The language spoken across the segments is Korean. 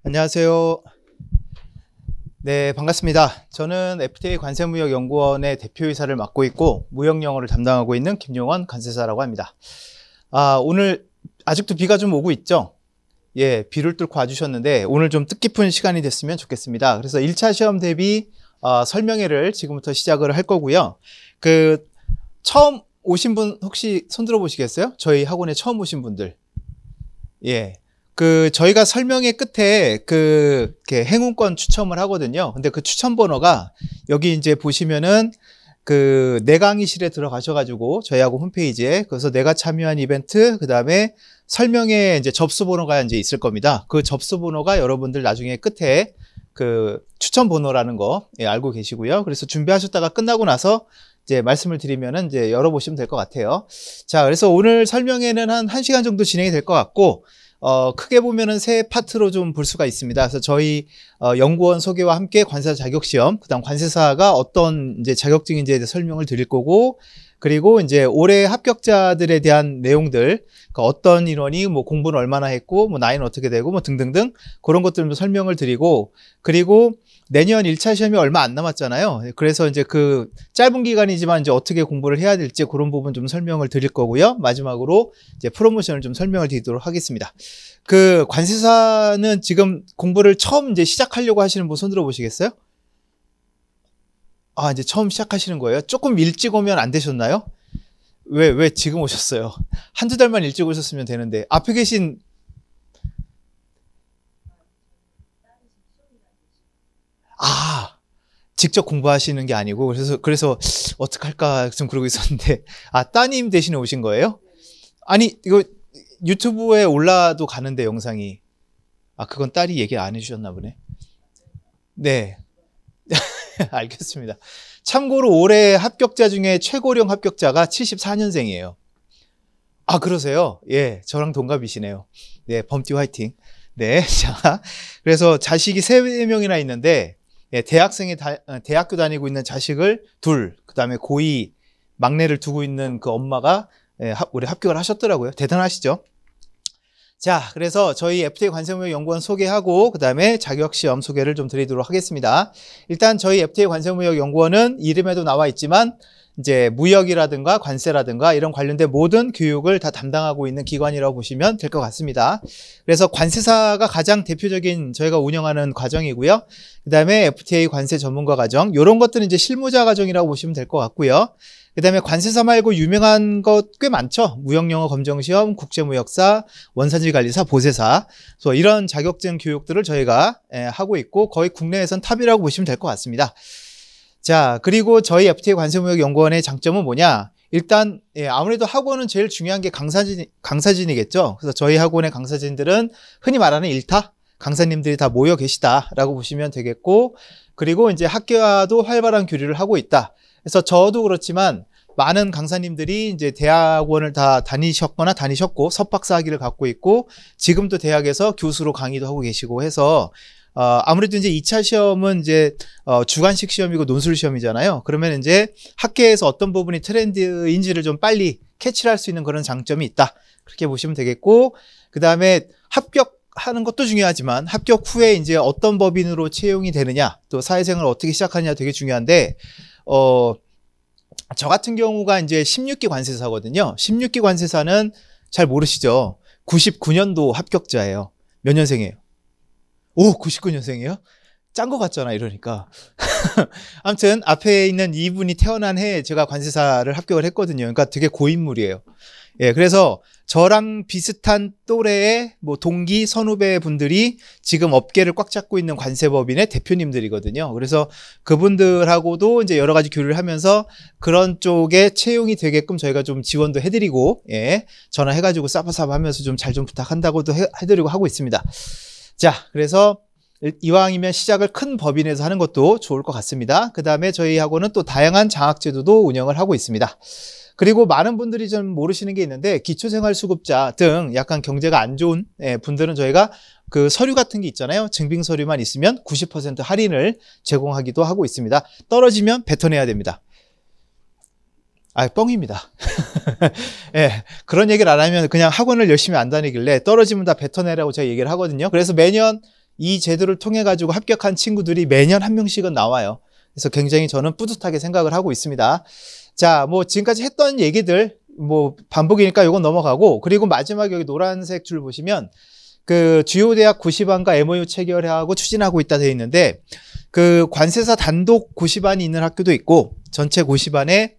안녕하세요. 네, 반갑습니다. 저는 FTA 관세무역연구원의 대표이사를 맡고 있고 무역영어를 담당하고 있는 김용원 관세사라고 합니다. 오늘 아직도 비가 좀 오고 있죠? 예, 비를 뚫고 와주셨는데 오늘 좀 뜻깊은 시간이 됐으면 좋겠습니다. 그래서 1차 시험 대비 설명회를 지금부터 시작을 할 거고요. 처음 오신 분 혹시 손 들어 보시겠어요? 저희 학원에 처음 오신 분들. 예. 저희가 설명회 끝에 이렇게 행운권 추첨을 하거든요. 근데 그 추첨 번호가 여기 이제 보시면은 내 강의실에 들어가셔가지고 저희하고 홈페이지에 그래서 내가 참여한 이벤트, 그 다음에 설명회 이제 접수 번호가 이제 있을 겁니다. 그 접수 번호가 여러분들 나중에 끝에 추첨 번호라는 거 알고 계시고요. 그래서 준비하셨다가 끝나고 나서 이제 말씀을 드리면은 이제 열어보시면 될 것 같아요. 자, 그래서 오늘 설명회는 한 1시간 정도 진행이 될 것 같고, 크게 보면은 세 파트로 좀 볼 수가 있습니다. 그래서 저희 연구원 소개와 함께 관세사 자격시험, 그다음 관세사가 어떤 이제 자격증인지에 대해 설명을 드릴 거고, 그리고 이제 올해 합격자들에 대한 내용들, 그러니까 어떤 인원이 뭐 공부는 얼마나 했고, 뭐 나이는 어떻게 되고, 뭐 등등등 그런 것들도 설명을 드리고, 그리고 내년 1차 시험이 얼마 안 남았잖아요. 그래서 이제 짧은 기간이지만 이제 어떻게 공부를 해야 될지 그런 부분 좀 설명을 드릴 거고요. 마지막으로 이제 프로모션을 좀 설명을 드리도록 하겠습니다. 관세사는 지금 공부를 처음 이제 시작하려고 하시는 분 손 들어 보시겠어요? 이제 처음 시작하시는 거예요? 조금 일찍 오면 안 되셨나요? 왜 지금 오셨어요? 한두 달만 일찍 오셨으면 되는데. 앞에 계신 직접 공부하시는 게 아니고, 그래서 어떡할까 좀 그러고 있었는데, 따님 대신에 오신 거예요? 아니, 이거 유튜브에 올라도 가는데 영상이. 그건 딸이 얘기 안 해주셨나 보네. 네. 알겠습니다. 참고로 올해 합격자 중에 최고령 합격자가 74년생이에요. 그러세요? 예, 저랑 동갑이시네요. 네, 범띠 화이팅. 네, 자, 그래서 자식이 3명이나 있는데, 예, 대학교 다니고 있는 자식을 둘, 그 다음에 고2 막내를 두고 있는 그 엄마가 올해 합격을 하셨더라고요. 대단하시죠? 자, 그래서 저희 FTA 관세무역연구원 소개하고 그 다음에 자격시험 소개를 좀 드리도록 하겠습니다. 일단 저희 FTA 관세무역연구원은 이름에도 나와 있지만 이제 무역이라든가 관세라든가 이런 관련된 모든 교육을 다 담당하고 있는 기관이라고 보시면 될 것 같습니다. 그래서 관세사가 가장 대표적인 저희가 운영하는 과정이고요. 그 다음에 FTA 관세 전문가 과정, 이런 것들은 이제 실무자 과정이라고 보시면 될 것 같고요. 그 다음에 관세사 말고 유명한 것 꽤 많죠. 무역영어 검정시험, 국제무역사, 원산지관리사, 보세사. 그래서 이런 자격증 교육들을 저희가 하고 있고 거의 국내에선 탑이라고 보시면 될 것 같습니다. 자, 그리고 저희 FTA 관세무역연구원의 장점은 뭐냐? 일단 아무래도 학원은 제일 중요한 게 강사진이겠죠. 그래서 저희 학원의 강사진들은 흔히 말하는 일타 강사님들이 다 모여 계시다라고 보시면 되겠고, 그리고 이제 학교와도 활발한 교류를 하고 있다. 그래서 저도 그렇지만 많은 강사님들이 이제 대학원을 다 다니셨고 석박사 학위를 갖고 있고 지금도 대학에서 교수로 강의도 하고 계시고 해서 아무래도 이제 2차 시험은 이제 주관식 시험이고 논술 시험이잖아요. 그러면 이제 학계에서 어떤 부분이 트렌드인지를 좀 빨리 캐치를 할 수 있는 그런 장점이 있다. 그렇게 보시면 되겠고, 그 다음에 합격하는 것도 중요하지만 합격 후에 이제 어떤 법인으로 채용이 되느냐, 또 사회생활을 어떻게 시작하느냐 되게 중요한데, 저 같은 경우가 이제 16기 관세사거든요. 16기 관세사는 잘 모르시죠? 99년도 합격자예요. 몇 년생이에요? 오, 99년생이에요? 짠 거 같잖아, 이러니까. 아무튼, 앞에 있는 이분이 태어난 해에 제가 관세사를 합격을 했거든요. 그러니까 되게 고인물이에요. 예, 그래서 저랑 비슷한 또래의 뭐 동기, 선후배 분들이 지금 업계를 꽉 잡고 있는 관세법인의 대표님들이거든요. 그래서 그분들하고도 이제 여러 가지 교류를 하면서 그런 쪽에 채용이 되게끔 저희가 좀 지원도 해드리고, 예, 전화해가지고 싸파싸파 하면서 좀 잘 좀 부탁한다고도 해드리고 하고 있습니다. 자, 그래서 이왕이면 시작을 큰 법인에서 하는 것도 좋을 것 같습니다. 그 다음에 저희 학원은 또 다양한 장학제도도 운영을 하고 있습니다. 그리고 많은 분들이 좀 모르시는 게 있는데 기초생활수급자 등 약간 경제가 안 좋은 분들은 저희가 서류 같은 게 있잖아요. 증빙 서류만 있으면 90% 할인을 제공하기도 하고 있습니다. 떨어지면 뱉어내야 됩니다. 뻥입니다. 예, 그런 얘기를 안 하면 그냥 학원을 열심히 안 다니길래 떨어지면 다 뱉어내라고 제가 얘기를 하거든요. 그래서 매년 이 제도를 통해 가지고 합격한 친구들이 매년 한 명씩은 나와요. 그래서 굉장히 저는 뿌듯하게 생각을 하고 있습니다. 자, 뭐 지금까지 했던 얘기들 뭐 반복이니까 이건 넘어가고, 그리고 마지막 여기 노란색 줄 보시면 그 주요 대학 고시반과 MOU 체결하고 추진하고 있다 되어 있는데, 그 관세사 단독 고시반이 있는 학교도 있고 전체 고시반에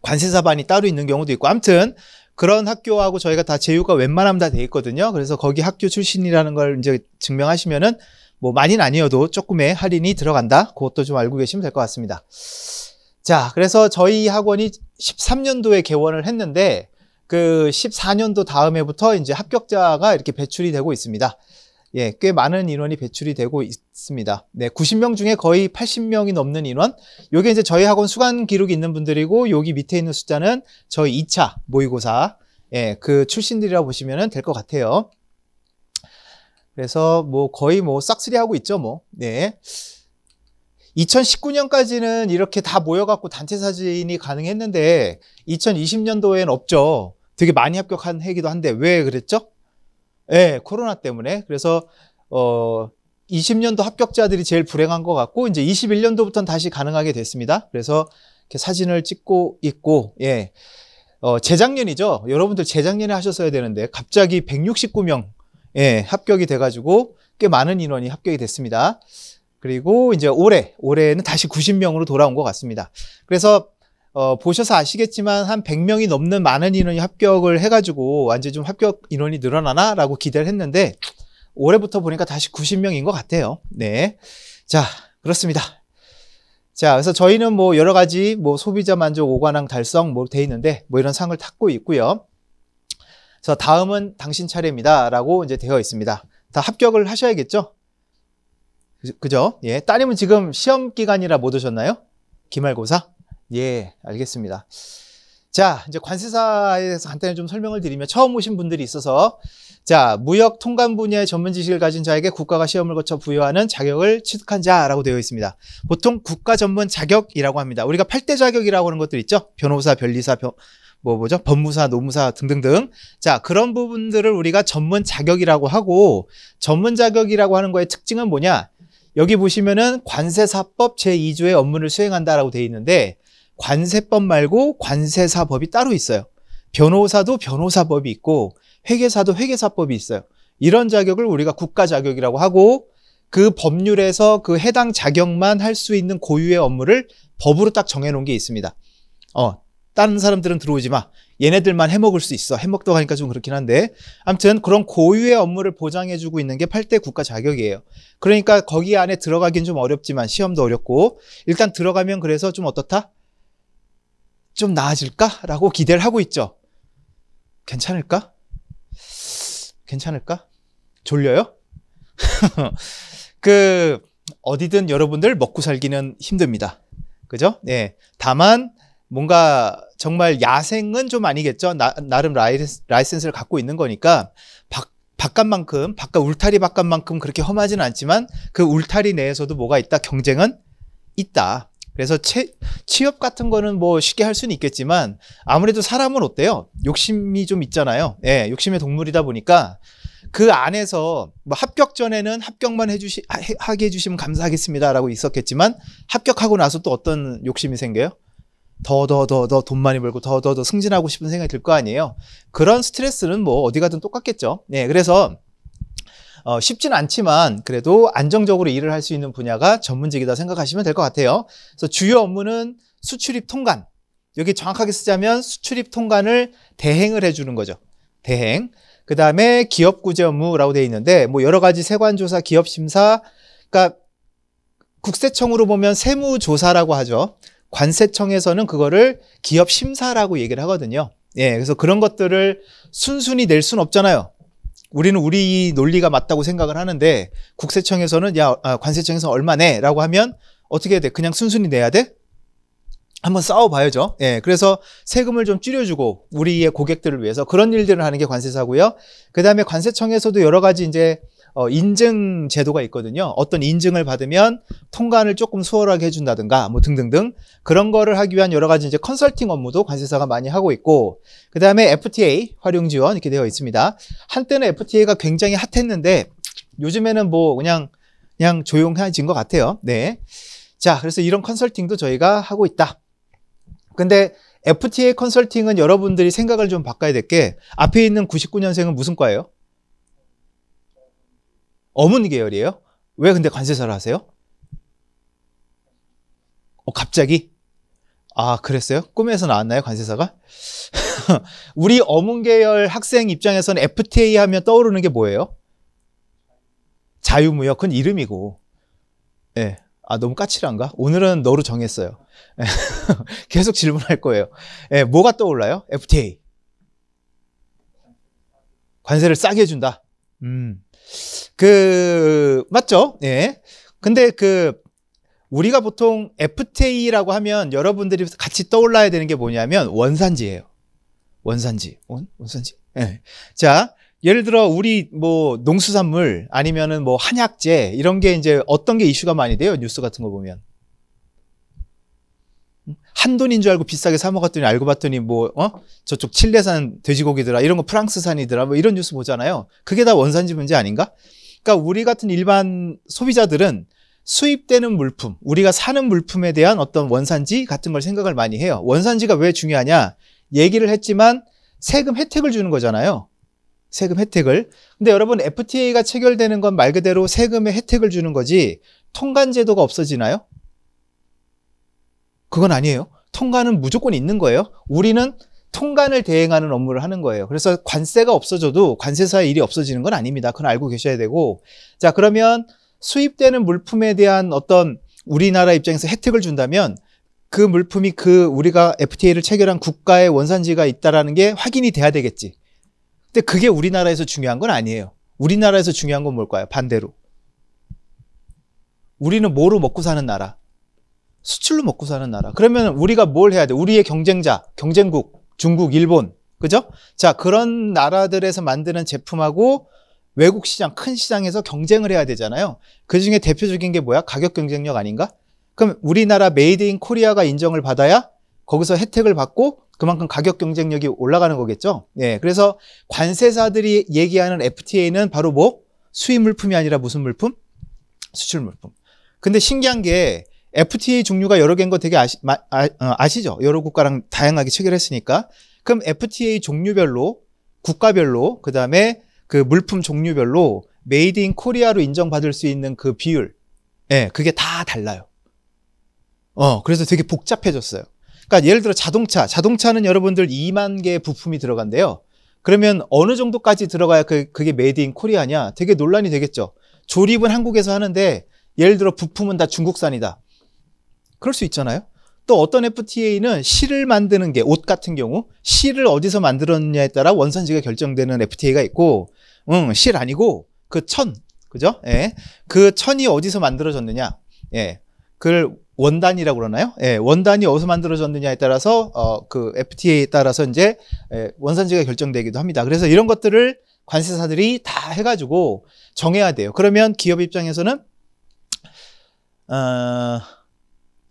관세사반이 따로 있는 경우도 있고, 아무튼 그런 학교하고 저희가 다 제휴가 웬만하면 다 돼 있거든요. 그래서 거기 학교 출신이라는 걸 이제 증명하시면은 뭐 많이는 아니어도 조금의 할인이 들어간다. 그것도 좀 알고 계시면 될 것 같습니다. 자, 그래서 저희 학원이 13년도에 개원을 했는데 그 14년도 다음 해부터 이제 합격자가 이렇게 배출이 되고 있습니다. 예, 꽤 많은 인원이 배출이 되고 있습니다. 네, 90명 중에 거의 80명이 넘는 인원. 요게 이제 저희 학원 수강 기록이 있는 분들이고, 여기 밑에 있는 숫자는 저희 2차 모의고사, 예, 그 출신들이라고 보시면 될 것 같아요. 그래서 뭐 거의 뭐 싹쓸이 하고 있죠, 뭐. 네. 2019년까지는 이렇게 다 모여갖고 단체 사진이 가능했는데 2020년도엔 없죠. 되게 많이 합격한 해기도 한데 왜 그랬죠? 네, 코로나 때문에. 그래서 20년도 합격자들이 제일 불행한 것 같고, 이제 21년도부터는 다시 가능하게 됐습니다. 그래서 이렇게 사진을 찍고 있고, 예, 재작년이죠. 여러분들 재작년에 하셨어야 되는데 갑자기 169명 예, 합격이 돼가지고 꽤 많은 인원이 합격이 됐습니다. 그리고 이제 올해는 다시 90명으로 돌아온 것 같습니다. 그래서 보셔서 아시겠지만 한 100명이 넘는 많은 인원이 합격을 해가지고 완전 좀 합격 인원이 늘어나나 라고 기대를 했는데, 올해부터 보니까 다시 90명인 것 같아요. 네. 자, 그렇습니다. 자, 그래서 저희는 뭐 여러 가지 뭐 소비자 만족 5관왕 달성 뭐 돼 있는데 뭐 이런 상을 탔고 있고요. 그래서 다음은 당신 차례입니다 라고 이제 되어 있습니다. 다 합격을 하셔야겠죠? 그죠? 예. 따님은 지금 시험 기간이라 못 오셨나요? 기말고사? 예, 알겠습니다. 자, 이제 관세사에 대해서 간단히 좀 설명을 드리면, 처음 오신 분들이 있어서, 자, 무역 통관 분야의 전문 지식을 가진 자에게 국가가 시험을 거쳐 부여하는 자격을 취득한 자라고 되어 있습니다. 보통 국가 전문 자격이라고 합니다. 우리가 8대 자격이라고 하는 것들 있죠? 변호사, 변리사, 뭐죠? 법무사, 노무사 등등등. 자, 그런 부분들을 우리가 전문 자격이라고 하고, 전문 자격이라고 하는 거의 특징은 뭐냐? 여기 보시면은 관세사법 제2조의 업무를 수행한다라고 되어 있는데, 관세법 말고 관세사법이 따로 있어요. 변호사도 변호사법이 있고 회계사도 회계사법이 있어요. 이런 자격을 우리가 국가 자격이라고 하고, 그 법률에서 그 해당 자격만 할 수 있는 고유의 업무를 법으로 딱 정해놓은 게 있습니다. 다른 사람들은 들어오지 마. 얘네들만 해먹을 수 있어. 해먹다고 하니까 좀 그렇긴 한데, 아무튼 그런 고유의 업무를 보장해주고 있는 게 8대 국가 자격이에요. 그러니까 거기 안에 들어가긴 좀 어렵지만, 시험도 어렵고, 일단 들어가면 그래서 좀 어떻다? 좀 나아질까? 라고 기대를 하고 있죠. 괜찮을까? 괜찮을까? 졸려요? 어디든 여러분들 먹고 살기는 힘듭니다. 그죠? 네. 다만, 뭔가 정말 야생은 좀 아니겠죠. 나름 라이센스를 갖고 있는 거니까, 바깥만큼, 울타리 바깥만큼 그렇게 험하지는 않지만, 그 울타리 내에서도 뭐가 있다? 경쟁은 있다. 그래서 취업 같은 거는 뭐 쉽게 할 수는 있겠지만, 아무래도 사람은 어때요? 욕심이 좀 있잖아요. 예, 욕심의 동물이다 보니까 그 안에서 뭐 합격 전에는 합격만 하게 해주시면 감사하겠습니다라고 있었겠지만, 합격하고 나서 또 어떤 욕심이 생겨요? 더 돈 많이 벌고 더 승진하고 싶은 생각이 들 거 아니에요. 그런 스트레스는 뭐 어디 가든 똑같겠죠. 네, 그래서 쉽진 않지만 그래도 안정적으로 일을 할 수 있는 분야가 전문직이다 생각하시면 될 것 같아요. 그래서 주요 업무는 수출입 통관. 여기 정확하게 쓰자면 수출입 통관을 대행을 해주는 거죠. 대행. 그 다음에 기업 구제 업무라고 되어 있는데, 뭐 여러 가지 세관조사, 기업 심사, 그러니까 국세청으로 보면 세무조사라고 하죠. 관세청에서는 그거를 기업 심사라고 얘기를 하거든요. 예, 그래서 그런 것들을 순순히 낼 수는 없잖아요. 우리는 우리 논리가 맞다고 생각을 하는데, 국세청에서는 관세청에서 얼마 내? 라고 하면 어떻게 해야 돼? 그냥 순순히 내야 돼? 한번 싸워봐야죠. 예, 그래서 세금을 좀 줄여주고 우리의 고객들을 위해서 그런 일들을 하는 게 관세사고요. 그 다음에 관세청에서도 여러 가지 이제 인증 제도가 있거든요. 어떤 인증을 받으면 통관을 조금 수월하게 해준다든가 뭐 등등등, 그런 거를 하기 위한 여러 가지 이제 컨설팅 업무도 관세사가 많이 하고 있고, 그 다음에 FTA 활용 지원 이렇게 되어 있습니다. 한때는 FTA가 굉장히 핫했는데 요즘에는 뭐 그냥 조용해진 것 같아요. 네. 자, 그래서 이런 컨설팅도 저희가 하고 있다. 근데 FTA 컨설팅은 여러분들이 생각을 좀 바꿔야 될 게, 앞에 있는 99년생은 무슨 과예요? 어문 계열이에요? 왜 근데 관세사를 하세요? 갑자기? 아, 그랬어요? 꿈에서 나왔나요, 관세사가? 우리 어문 계열 학생 입장에서는 FTA 하면 떠오르는 게 뭐예요? 자유무역, 그건 이름이고. 예. 아, 너무 까칠한가? 오늘은 너로 정했어요. 계속 질문할 거예요. 예, 뭐가 떠올라요? FTA. 관세를 싸게 해준다. 맞죠? 예. 근데 우리가 보통 FTA라고 하면 여러분들이 같이 떠올라야 되는 게 뭐냐면 원산지예요. 원산지. 원산지. 예. 자, 예를 들어 우리 뭐 농수산물 아니면은 뭐 한약재 이런 게 이제 어떤 게 이슈가 많이 돼요? 뉴스 같은 거 보면. 한돈인 줄 알고 비싸게 사 먹었더니 알고 봤더니 뭐 저쪽 칠레산 돼지고기더라, 이런 거 프랑스산이더라, 뭐 이런 뉴스 보잖아요. 그게 다 원산지 문제 아닌가? 그러니까 우리 같은 일반 소비자들은 수입되는 물품, 우리가 사는 물품에 대한 어떤 원산지 같은 걸 생각을 많이 해요. 원산지가 왜 중요하냐? 얘기를 했지만 세금 혜택을 주는 거잖아요. 세금 혜택을. 근데 여러분, FTA가 체결되는 건 말 그대로 세금의 혜택을 주는 거지 통관 제도가 없어지나요? 그건 아니에요. 통관은 무조건 있는 거예요. 우리는 통관을 대행하는 업무를 하는 거예요. 그래서 관세가 없어져도 관세사의 일이 없어지는 건 아닙니다. 그건 알고 계셔야 되고. 자, 그러면 수입되는 물품에 대한 어떤 우리나라 입장에서 혜택을 준다면 그 물품이 우리가 FTA를 체결한 국가의 원산지가 있다라는 게 확인이 돼야 되겠지. 근데 그게 우리나라에서 중요한 건 아니에요. 우리나라에서 중요한 건 뭘까요? 반대로. 우리는 뭐로 먹고 사는 나라? 수출로 먹고 사는 나라. 그러면 우리가 뭘 해야 돼? 우리의 경쟁자, 경쟁국, 중국, 일본. 그죠? 자, 그런 나라들에서 만드는 제품하고 외국 시장, 큰 시장에서 경쟁을 해야 되잖아요. 그 중에 대표적인 게 뭐야? 가격 경쟁력 아닌가? 그럼 우리나라 메이드 인 코리아가 인정을 받아야 거기서 혜택을 받고 그만큼 가격 경쟁력이 올라가는 거겠죠. 네, 그래서 관세사들이 얘기하는 FTA는 바로 뭐? 수입 물품이 아니라 무슨 물품? 수출 물품. 근데 신기한 게 FTA 종류가 여러 개인 거 되게 아시죠? 여러 국가랑 다양하게 체결했으니까. 그럼 FTA 종류별로, 국가별로, 그 다음에 그 물품 종류별로 메이드 인 코리아로 인정받을 수 있는 그 비율, 예, 그게 다 달라요. 그래서 되게 복잡해졌어요. 그러니까 예를 들어 자동차는 여러분들 2만 개의 부품이 들어간대요. 그러면 어느 정도까지 들어가야 그게 메이드 인 코리아냐? 되게 논란이 되겠죠. 조립은 한국에서 하는데 예를 들어 부품은 다 중국산이다. 그럴 수 있잖아요. 또 어떤 FTA는 실을 만드는 게, 옷 같은 경우 실을 어디서 만들었느냐에 따라 원산지가 결정되는 FTA가 있고, 실 아니고 그 천, 그죠? 예, 그 천이 어디서 만들어졌느냐, 예, 그걸 원단이라고 그러나요? 예, 원단이 어디서 만들어졌느냐에 따라서 그 FTA에 따라서 이제 원산지가 결정되기도 합니다. 그래서 이런 것들을 관세사들이 다 해가지고 정해야 돼요. 그러면 기업 입장에서는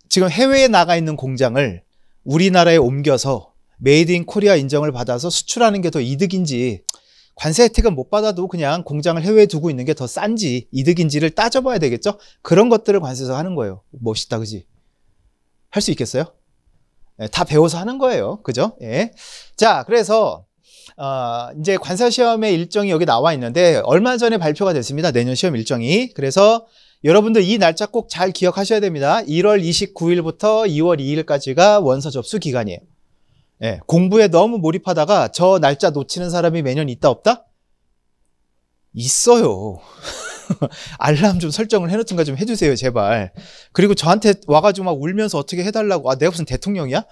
지금 해외에 나가 있는 공장을 우리나라에 옮겨서 메이드 인 코리아 인정을 받아서 수출하는 게 더 이득인지, 관세 혜택은 못 받아도 그냥 공장을 해외에 두고 있는 게 더 싼지 이득인지를 따져봐야 되겠죠. 그런 것들을 관세사가 하는 거예요. 멋있다, 그지? 할 수 있겠어요? 예, 다 배워서 하는 거예요. 그죠? 예. 자, 그래서 이제 관사 시험의 일정이 여기 나와 있는데 얼마 전에 발표가 됐습니다. 내년 시험 일정이. 그래서 여러분들 이 날짜 꼭 잘 기억하셔야 됩니다. 1월 29일부터 2월 2일까지가 원서 접수 기간이에요. 예, 공부에 너무 몰입하다가 저 날짜 놓치는 사람이 매년 있다 없다? 있어요. 알람 좀 설정을 해놓든가 좀 해주세요, 제발. 그리고 저한테 와가지고 막 울면서 어떻게 해달라고. 내가 무슨 대통령이야?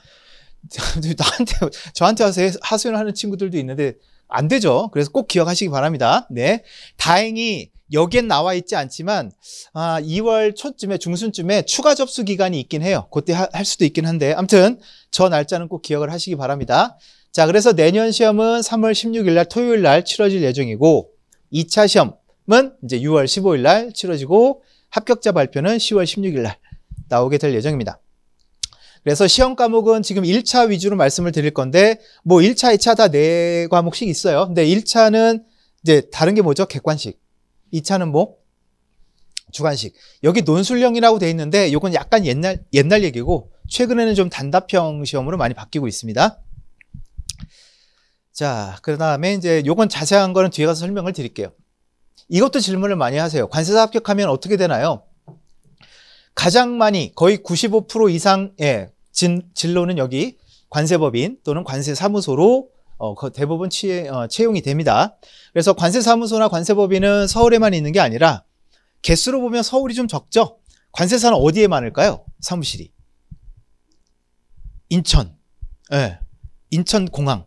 저한테 와서 하소연하는 친구들도 있는데 안 되죠. 그래서 꼭 기억하시기 바랍니다. 네, 다행히 여기엔 나와 있지 않지만 2월 초쯤에, 중순쯤에 추가 접수 기간이 있긴 해요. 그때 할 수도 있긴 한데, 아무튼 저 날짜는 꼭 기억을 하시기 바랍니다. 자, 그래서 내년 시험은 3월 16일 날 토요일 날 치러질 예정이고, 2차 시험은 이제 6월 15일 날 치러지고, 합격자 발표는 10월 16일 날 나오게 될 예정입니다. 그래서 시험 과목은 지금 1차 위주로 말씀을 드릴 건데, 뭐 1차, 2차 다 4과목씩 있어요. 근데 1차는 이제 다른 게 뭐죠? 객관식. 2차는 뭐? 주관식. 여기 논술형이라고 돼 있는데 이건 약간 옛날 얘기고 최근에는 좀 단답형 시험으로 많이 바뀌고 있습니다. 자, 그 다음에 이제 요건 자세한 거는 뒤에 가서 설명을 드릴게요. 이것도 질문을 많이 하세요. 관세사 합격하면 어떻게 되나요? 가장 많이 거의 95% 이상의 진로는 여기 관세법인 또는 관세사무소로 대부분 채용이 됩니다. 그래서 관세사무소나 관세법인은 서울에만 있는 게 아니라 개수로 보면 서울이 좀 적죠? 관세사는 어디에 많을까요? 사무실이. 인천. 예. 인천공항.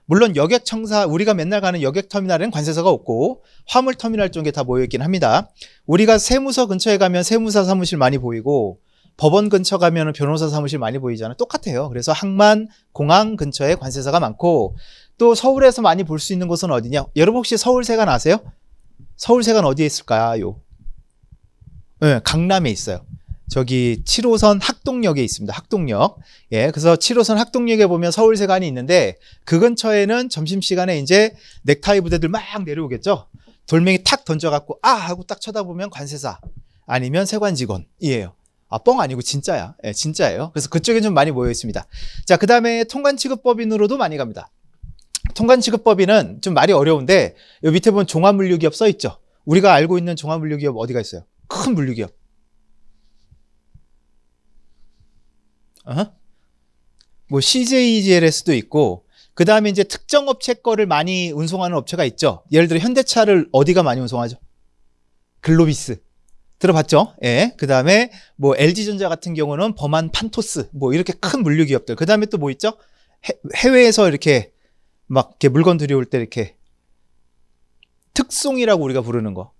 물론 여객청사, 우리가 맨날 가는 여객터미널에는 관세사가 없고 화물터미널 쪽에 다 모여있긴 합니다. 우리가 세무서 근처에 가면 세무사 사무실 많이 보이고 법원 근처 가면 변호사 사무실 많이 보이잖아요. 똑같아요. 그래서 항만, 공항 근처에 관세사가 많고 또 서울에서 많이 볼 수 있는 곳은 어디냐? 여러분 혹시 서울세관 아세요? 서울세관 어디에 있을까요? 네, 강남에 있어요. 저기 7호선 학동역에 있습니다. 학동역. 예, 그래서 7호선 학동역에 보면 서울세관이 있는데 그 근처에는 점심시간에 이제 넥타이 부대들 막 내려오겠죠. 돌멩이 탁 던져갖고 아 하고 딱 쳐다보면 관세사 아니면 세관 직원이에요. 아, 뻥 아니고 진짜야. 예, 진짜예요. 그래서 그쪽에 좀 많이 모여 있습니다. 자, 그 다음에 통관취급법인으로도 많이 갑니다. 통관취급법인은 좀 말이 어려운데 여기 밑에 보면 종합물류기업 써 있죠. 우리가 알고 있는 종합물류기업 어디가 있어요? 큰 물류기업. 뭐 CJGLS도 있고 그 다음에 이제 특정 업체 거를 많이 운송하는 업체가 있죠. 예를 들어 현대차를 어디가 많이 운송하죠? 글로비스 들어봤죠? 예. 그 다음에 뭐 LG전자 같은 경우는 범한 판토스 뭐 이렇게 큰 물류기업들. 그 다음에 또 뭐 있죠? 해외에서 이렇게 막 이렇게 물건 들여올 때 이렇게 특송이라고 우리가 부르는 거.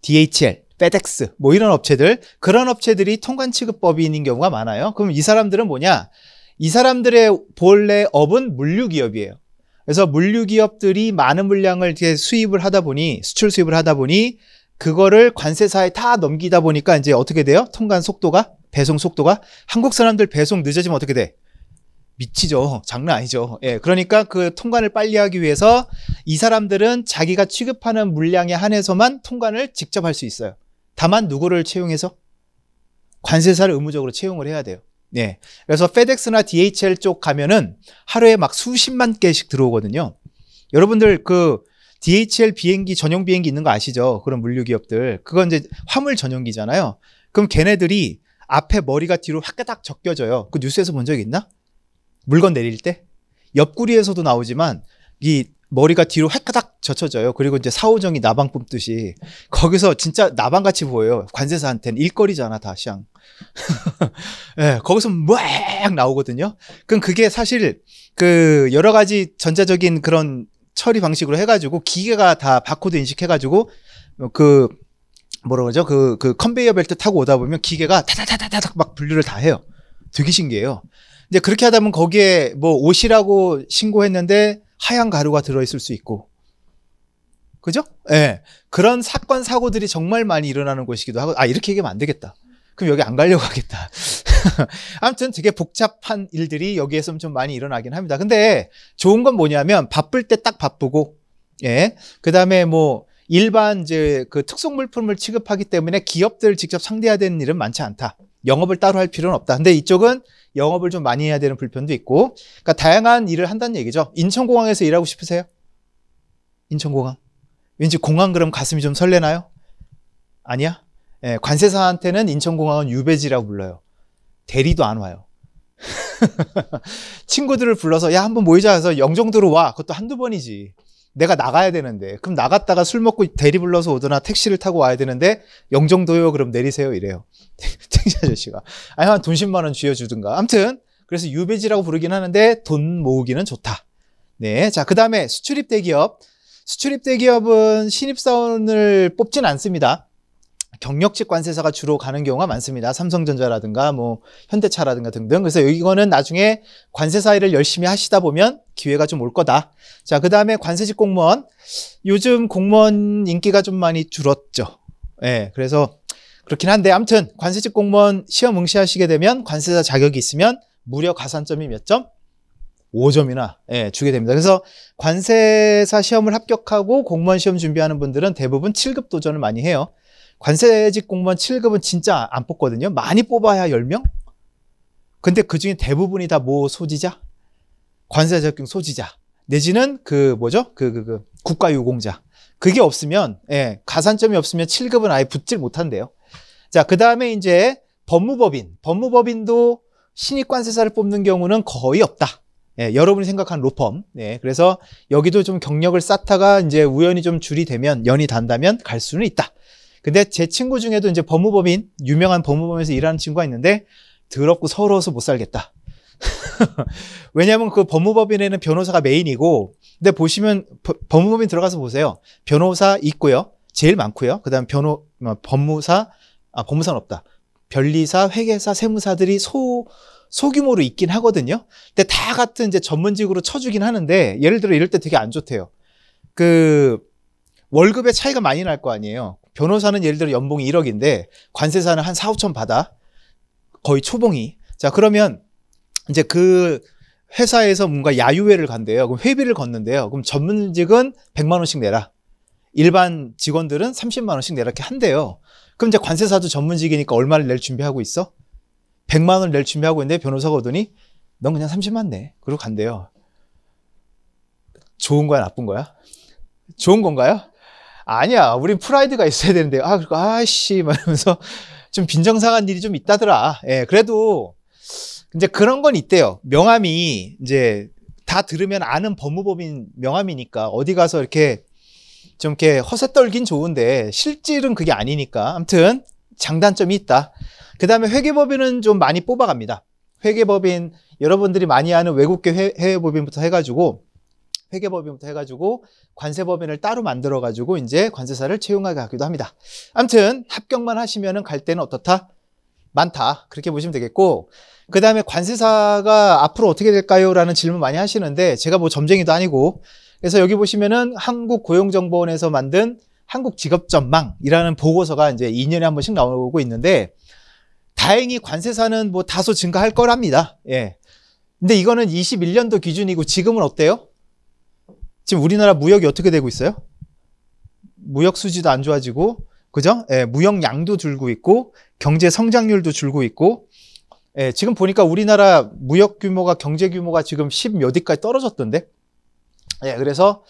DHL, 페덱스 뭐 이런 업체들, 그런 업체들이 통관취급법인인 경우가 많아요. 그럼 이 사람들은 뭐냐? 이 사람들의 본래 업은 물류기업이에요. 그래서 물류기업들이 많은 물량을 이렇게 수입을 하다 보니, 수출 수입을 하다 보니 그거를 관세사에 다 넘기다 보니까 이제 어떻게 돼요? 통관 속도가, 배송 속도가, 한국 사람들 배송 늦어지면 어떻게 돼? 미치죠. 장난 아니죠. 예, 그러니까 그 통관을 빨리 하기 위해서 이 사람들은 자기가 취급하는 물량에 한해서만 통관을 직접 할 수 있어요. 다만 누구를 채용해서? 관세사를 의무적으로 채용을 해야 돼요. 예. 그래서 페덱스나 DHL 쪽 가면은 하루에 막 수십만 개씩 들어오거든요. 여러분들 그 DHL 비행기, 전용 비행기 있는 거 아시죠? 그런 물류기업들. 그건 이제 화물 전용기잖아요. 그럼 걔네들이 앞에 머리가 뒤로 화까닥 적겨져요. 그 뉴스에서 본 적 있나? 물건 내릴 때? 옆구리에서도 나오지만 이 머리가 뒤로 획가닥 젖혀져요. 그리고 이제 사오정이 나방 뿜듯이 거기서 진짜 나방같이 보여요. 관세사한테는 일거리잖아 다 샹. 네, 거기서 막 나오거든요. 그럼 그게 사실 그 여러 가지 전자적인 그런 처리 방식으로 해가지고 기계가 다 바코드 인식해가지고 그 뭐라 그러죠? 그 컨베이어 벨트 타고 오다 보면 기계가 타다다다닥 막 분류를 다 해요. 되게 신기해요. 이제 그렇게 하다 보면 거기에 뭐 옷이라고 신고했는데 하얀 가루가 들어있을 수 있고. 그죠? 예. 네. 그런 사건, 사고들이 정말 많이 일어나는 곳이기도 하고, 아, 이렇게 얘기하면 안 되겠다. 그럼 여기 안 가려고 하겠다. 아무튼 되게 복잡한 일들이 여기에서 좀 많이 일어나긴 합니다. 근데 좋은 건 뭐냐면 바쁠 때 딱 바쁘고, 예. 그 다음에 뭐 일반 이제 그 특송 물품을 취급하기 때문에 기업들 직접 상대해야 되는 일은 많지 않다. 영업을 따로 할 필요는 없다. 근데 이쪽은 영업을 좀 많이 해야 되는 불편도 있고, 그러니까 다양한 일을 한다는 얘기죠. 인천공항에서 일하고 싶으세요? 인천공항. 왠지 공항 그럼 가슴이 좀 설레나요? 아니야? 예, 관세사한테는 인천공항은 유배지라고 불러요. 대리도 안 와요. 친구들을 불러서 야 한번 모이자 해서 영종도로 와. 그것도 한두 번이지. 내가 나가야 되는데 그럼 나갔다가 술 먹고 대리 불러서 오거나 택시를 타고 와야 되는데 영종도요 그럼 내리세요 이래요. 택시 아저씨가 아니 한 돈 10만 원 쥐어주든가. 아무튼 그래서 유배지라고 부르긴 하는데 돈 모으기는 좋다. 네, 자 그 다음에 수출입 대기업. 수출입 대기업은 신입사원을 뽑진 않습니다. 경력직 관세사가 주로 가는 경우가 많습니다. 삼성전자라든가 뭐 현대차라든가 등등. 그래서 이거는 나중에 관세사 일을 열심히 하시다 보면 기회가 좀 올 거다. 자, 그 다음에 관세직 공무원. 요즘 공무원 인기가 좀 많이 줄었죠. 예, 그래서 그렇긴 한데 아무튼 관세직 공무원 시험 응시하시게 되면 관세사 자격이 있으면 무려 가산점이 몇 점? 5점이나 예, 주게 됩니다. 그래서 관세사 시험을 합격하고 공무원 시험 준비하는 분들은 대부분 7급 도전을 많이 해요. 관세직 공무원 7급은 진짜 안 뽑거든요. 많이 뽑아야 10명? 근데 그 중에 대부분이 다 뭐 소지자? 관세 자격증 소지자. 내지는 그 뭐죠? 국가유공자. 그게 없으면, 예, 가산점이 없으면 7급은 아예 붙질 못한대요. 자, 그 다음에 이제 법무법인. 법무법인도 신입관세사를 뽑는 경우는 거의 없다. 예, 여러분이 생각한 로펌. 예, 그래서 여기도 좀 경력을 쌓다가 이제 우연히 좀 줄이 되면, 연이 단다면 갈 수는 있다. 근데 제 친구 중에도 이제 법무법인, 유명한 법무법인에서 일하는 친구가 있는데, 더럽고 서러워서 못 살겠다. 왜냐하면 그 법무법인에는 변호사가 메인이고, 근데 보시면 법무법인 들어가서 보세요. 변호사 있고요. 제일 많고요. 그 다음 법무사는 없다. 변리사, 회계사, 세무사들이 소규모로 있긴 하거든요. 근데 다 같은 이제 전문직으로 쳐주긴 하는데, 예를 들어 이럴 때 되게 안 좋대요. 그 월급의 차이가 많이 날 거 아니에요. 변호사는 예를 들어 연봉이 1억인데 관세사는 한 4, 5천 받아. 거의 초봉이. 자, 그러면 이제 그 회사에서 뭔가 야유회를 간대요. 그럼 회비를 걷는데요. 그럼 전문직은 100만 원씩 내라. 일반 직원들은 30만 원씩 내라 이렇게 한대요. 그럼 이제 관세사도 전문직이니까 얼마를 낼 준비하고 있어? 100만 원을 낼 준비하고 있는데 변호사가 오더니 넌 그냥 30만 내. 그러고 간대요. 좋은 거야, 나쁜 거야? 좋은 건가요? 아니야. 우린 프라이드가 있어야 되는데, 아씨, 말하면서 좀 빈정상한 일이 좀 있다더라. 예, 그래도 이제 그런 건 있대요. 명함이 이제 다 들으면 아는 법무법인 명함이니까 어디 가서 이렇게 좀 이렇게 허세 떨긴 좋은데 실질은 그게 아니니까. 아무튼 장단점이 있다. 그 다음에 회계법인은 좀 많이 뽑아갑니다. 회계법인, 여러분들이 많이 아는 외국계 해외법인부터 해가지고, 회계법인부터 해가지고 관세법인을 따로 만들어가지고 이제 관세사를 채용하게 하기도 합니다. 아무튼 합격만 하시면은 갈 때는 어떻다? 많다. 그렇게 보시면 되겠고, 그 다음에 관세사가 앞으로 어떻게 될까요? 라는 질문 많이 하시는데, 제가 뭐 점쟁이도 아니고, 그래서 여기 보시면은 한국고용정보원에서 만든 한국직업전망이라는 보고서가 이제 2년에 한 번씩 나오고 있는데, 다행히 관세사는 뭐 다소 증가할 거랍니다. 예. 근데 이거는 21년도 기준이고, 지금은 어때요? 지금 우리나라 무역이 어떻게 되고 있어요? 무역 수지도 안 좋아지고, 그죠? 예, 무역 양도 줄고 있고, 경제 성장률도 줄고 있고, 예, 지금 보니까 우리나라 무역 규모가, 경제 규모가 지금 10 몇 위까지 떨어졌던데? 예, 그래서,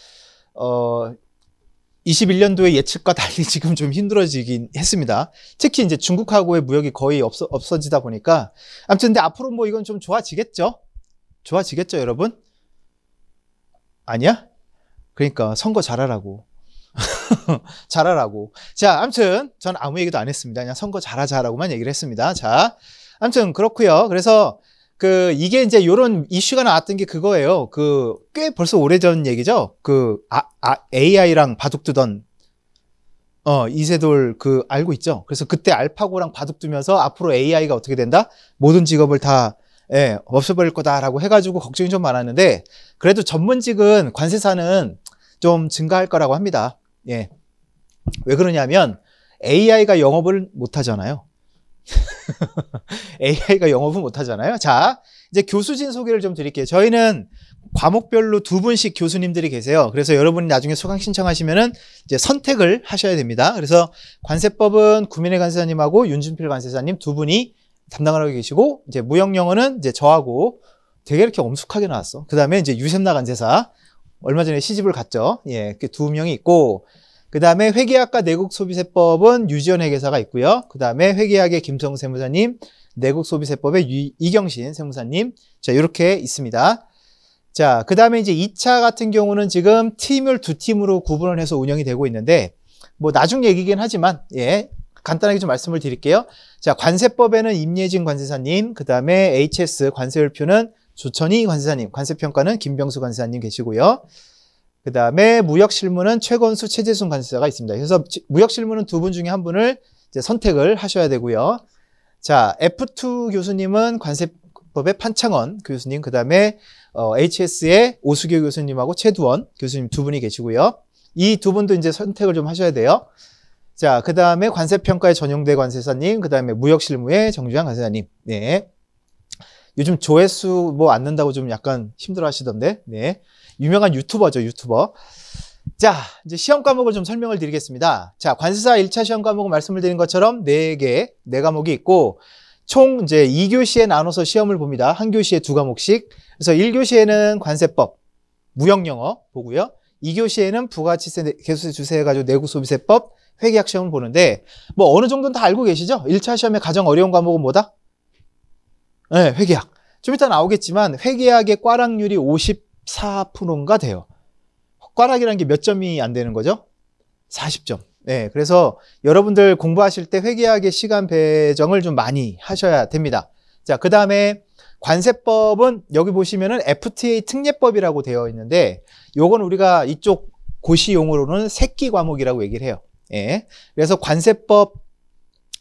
21년도의 예측과 달리 지금 좀 힘들어지긴 했습니다. 특히 이제 중국하고의 무역이 거의 없어지다 보니까. 아무튼 근데 앞으로 뭐 이건 좀 좋아지겠죠? 좋아지겠죠, 여러분? 아니야? 그러니까 선거 잘하라고. 잘하라고. 자, 아무튼 전 아무 얘기도 안 했습니다. 그냥 선거 잘하자라고만 얘기를 했습니다. 자, 아무튼 그렇고요. 그래서 이게 이제 요런 이슈가 나왔던 게 그거예요. 꽤 벌써 오래전 얘기죠. AI랑 바둑 두던 이세돌 알고 있죠. 그래서 그때 알파고랑 바둑 두면서 앞으로 AI가 어떻게 된다? 모든 직업을 다 없애버릴 거다라고 해가지고 걱정이 좀 많았는데, 그래도 전문직은 관세사는 좀 증가할 거라고 합니다. 예. 왜 그러냐면 AI가 영업을 못 하잖아요. AI가 영업은 못 하잖아요. 자, 이제 교수진 소개를 좀 드릴게요. 저희는 과목별로 2분씩 교수님들이 계세요. 그래서 여러분이 나중에 수강 신청하시면은 이제 선택을 하셔야 됩니다. 그래서 관세법은 구민혜 관세사님하고 윤준필 관세사님 2분이 담당을 하고 계시고, 이제 무역영어는 이제 저하고 되게 이렇게 엄숙하게 나왔어. 그 다음에 이제 유샘나 관세사 얼마 전에 시집을 갔죠. 예, 이렇게 2명이 있고, 그 다음에 회계학과 내국소비세법은 유지연 회계사가 있고요. 그 다음에 회계학의 김성 세무사님, 내국소비세법의 이경신 세무사님, 자, 이렇게 있습니다. 자, 그 다음에 이제 2차 같은 경우는 지금 팀을 2팀으로 구분을 해서 운영이 되고 있는데, 뭐 나중 얘기긴 하지만, 예, 간단하게 좀 말씀을 드릴게요. 자, 관세법에는 임예진 관세사님, 그 다음에 HS 관세율표는 조천희 관세사님, 관세평가는 김병수 관세사님 계시고요. 그 다음에 무역실무는 최건수, 최재순 관세사가 있습니다. 그래서 무역실무는 2분 중에 한 분을 이제 선택을 하셔야 되고요. 자, F2 교수님은 관세법의 판창원 교수님, 그 다음에 HS의 오수교 교수님하고 최두원 교수님 2분이 계시고요. 이 2분도 이제 선택을 좀 하셔야 돼요. 자, 그 다음에 관세평가의 전용대 관세사님, 그 다음에 무역실무의 정주환 관세사님. 네. 요즘 조회수 뭐 안 는다고 좀 약간 힘들어 하시던데. 네. 유명한 유튜버죠, 유튜버. 자, 이제 시험 과목을 좀 설명을 드리겠습니다. 자, 관세사 1차 시험 과목은 말씀을 드린 것처럼 4과목이 있고, 총 이제 2교시에 나눠서 시험을 봅니다. 한 교시에 2과목씩. 그래서 1교시에는 관세법, 무역영어 보고요. 2교시에는 부가가치세, 개수세, 주세 해가지고 내국소비세법, 회계학 시험을 보는데, 뭐 어느 정도는 다 알고 계시죠? 1차 시험에 가장 어려운 과목은 뭐다? 네, 회계학. 좀 이따 나오겠지만, 회계학의 꽈락률이 54%인가 돼요. 꽈락이라는 게 몇 점이 안 되는 거죠? 40점. 네, 그래서 여러분들 공부하실 때 회계학의 시간 배정을 좀 많이 하셔야 됩니다. 자, 그 다음에 관세법은 여기 보시면은 FTA 특례법이라고 되어 있는데, 요건 우리가 이쪽 고시 용어로는 새끼 과목이라고 얘기를 해요. 예. 그래서 관세법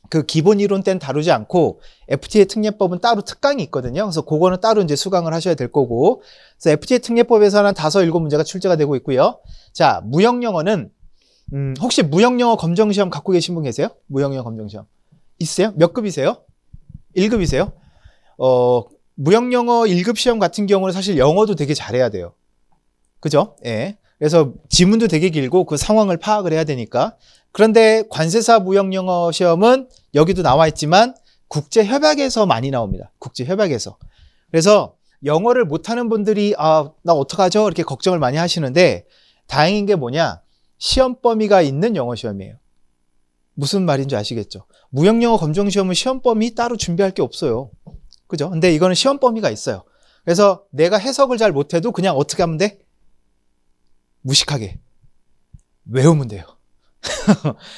그 기본 이론 때는 다루지 않고 FTA 특례법은 따로 특강이 있거든요. 그래서 그거는 따로 이제 수강을 하셔야 될 거고. 그래서 FTA 특례법에서는 5, 7문제가 출제가 되고 있고요. 자, 무역영어는 혹시 무역영어 검정시험 갖고 계신 분 계세요? 무역영어 검정시험 있으세요? 몇 급이세요? 1급이세요? 무역영어 1급 시험 같은 경우는 사실 영어도 되게 잘해야 돼요. 그죠? 예. 그래서 지문도 되게 길고 그 상황을 파악을 해야 되니까. 그런데 관세사 무역영어 시험은 여기도 나와 있지만 국제협약에서 많이 나옵니다. 국제협약에서. 그래서 영어를 못하는 분들이 나 어떡하죠? 이렇게 걱정을 많이 하시는데 다행인 게 뭐냐? 시험 범위가 있는 영어 시험이에요. 무슨 말인지 아시겠죠? 무역영어 검정시험은 시험 범위 따로 준비할 게 없어요. 그죠? 근데 이거는 시험 범위가 있어요. 그래서 내가 해석을 잘 못해도 그냥 어떻게 하면 돼? 무식하게 외우면 돼요.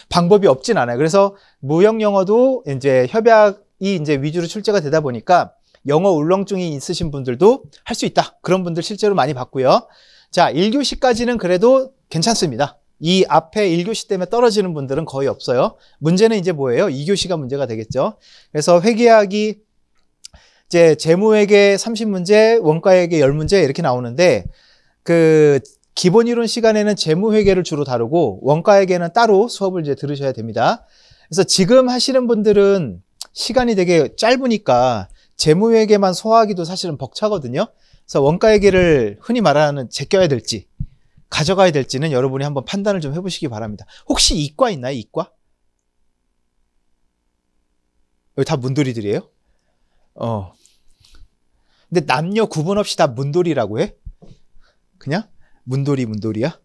방법이 없진 않아요. 그래서 무역영어도 이제 협약이 이제 위주로 출제가 되다 보니까 영어 울렁증이 있으신 분들도 할 수 있다. 그런 분들 실제로 많이 봤고요. 자, 1교시까지는 그래도 괜찮습니다. 이 앞에 1교시 때문에 떨어지는 분들은 거의 없어요. 문제는 이제 뭐예요? 2교시가 문제가 되겠죠. 그래서 회계학이 이제 재무회계 30문제, 원가회계 10문제 이렇게 나오는데 그 기본 이론 시간에는 재무회계를 주로 다루고 원가회계는 따로 수업을 이제 들으셔야 됩니다. 그래서 지금 하시는 분들은 시간이 되게 짧으니까 재무회계만 소화하기도 사실은 벅차거든요. 그래서 원가회계를 흔히 말하는 제껴야 될지 가져가야 될지는 여러분이 한번 판단을 좀 해보시기 바랍니다. 혹시 이과 있나요? 이과? 여기 다 문돌이들이에요? 근데 남녀 구분 없이 다 문돌이라고 해? 그냥? 문돌이야?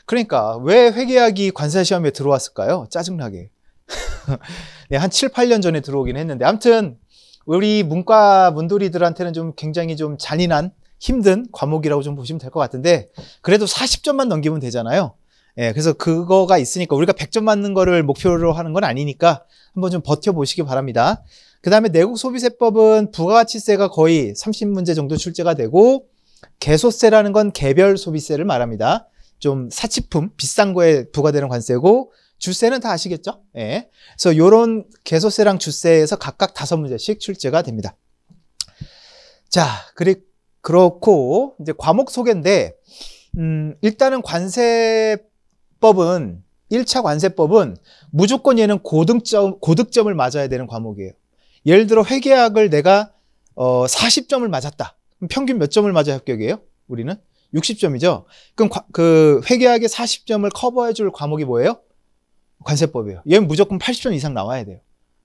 그러니까 왜 회계학이 관세 시험에 들어왔을까요? 짜증나게. 네, 한 7, 8년 전에 들어오긴 했는데 아무튼 우리 문과 문돌이들한테는 좀 굉장히 좀 잔인한 힘든 과목이라고 좀 보시면 될 것 같은데 그래도 40점만 넘기면 되잖아요. 예, 그래서 그거가 있으니까 우리가 100점 맞는 거를 목표로 하는 건 아니니까 한번 좀 버텨보시기 바랍니다. 그 다음에 내국소비세법은 부가가치세가 거의 30문제 정도 출제가 되고 개소세라는 건 개별 소비세를 말합니다. 좀 사치품, 비싼 거에 부과되는 관세고 주세는 다 아시겠죠? 예. 그래서 요런 개소세랑 주세에서 각각 5문제씩 출제가 됩니다. 자, 그렇고 이제 과목 소개인데 일단은 관세법은 1차 관세법은 무조건 얘는 고득점을 맞아야 되는 과목이에요. 예를 들어 회계학을 내가 40점을 맞았다. 그럼 평균 몇 점을 맞아야 합격이에요? 우리는 60점이죠. 그럼 그 회계학의 40점을 커버해 줄 과목이 뭐예요? 관세법이에요. 얘는 무조건 80점 이상 나와야 돼요.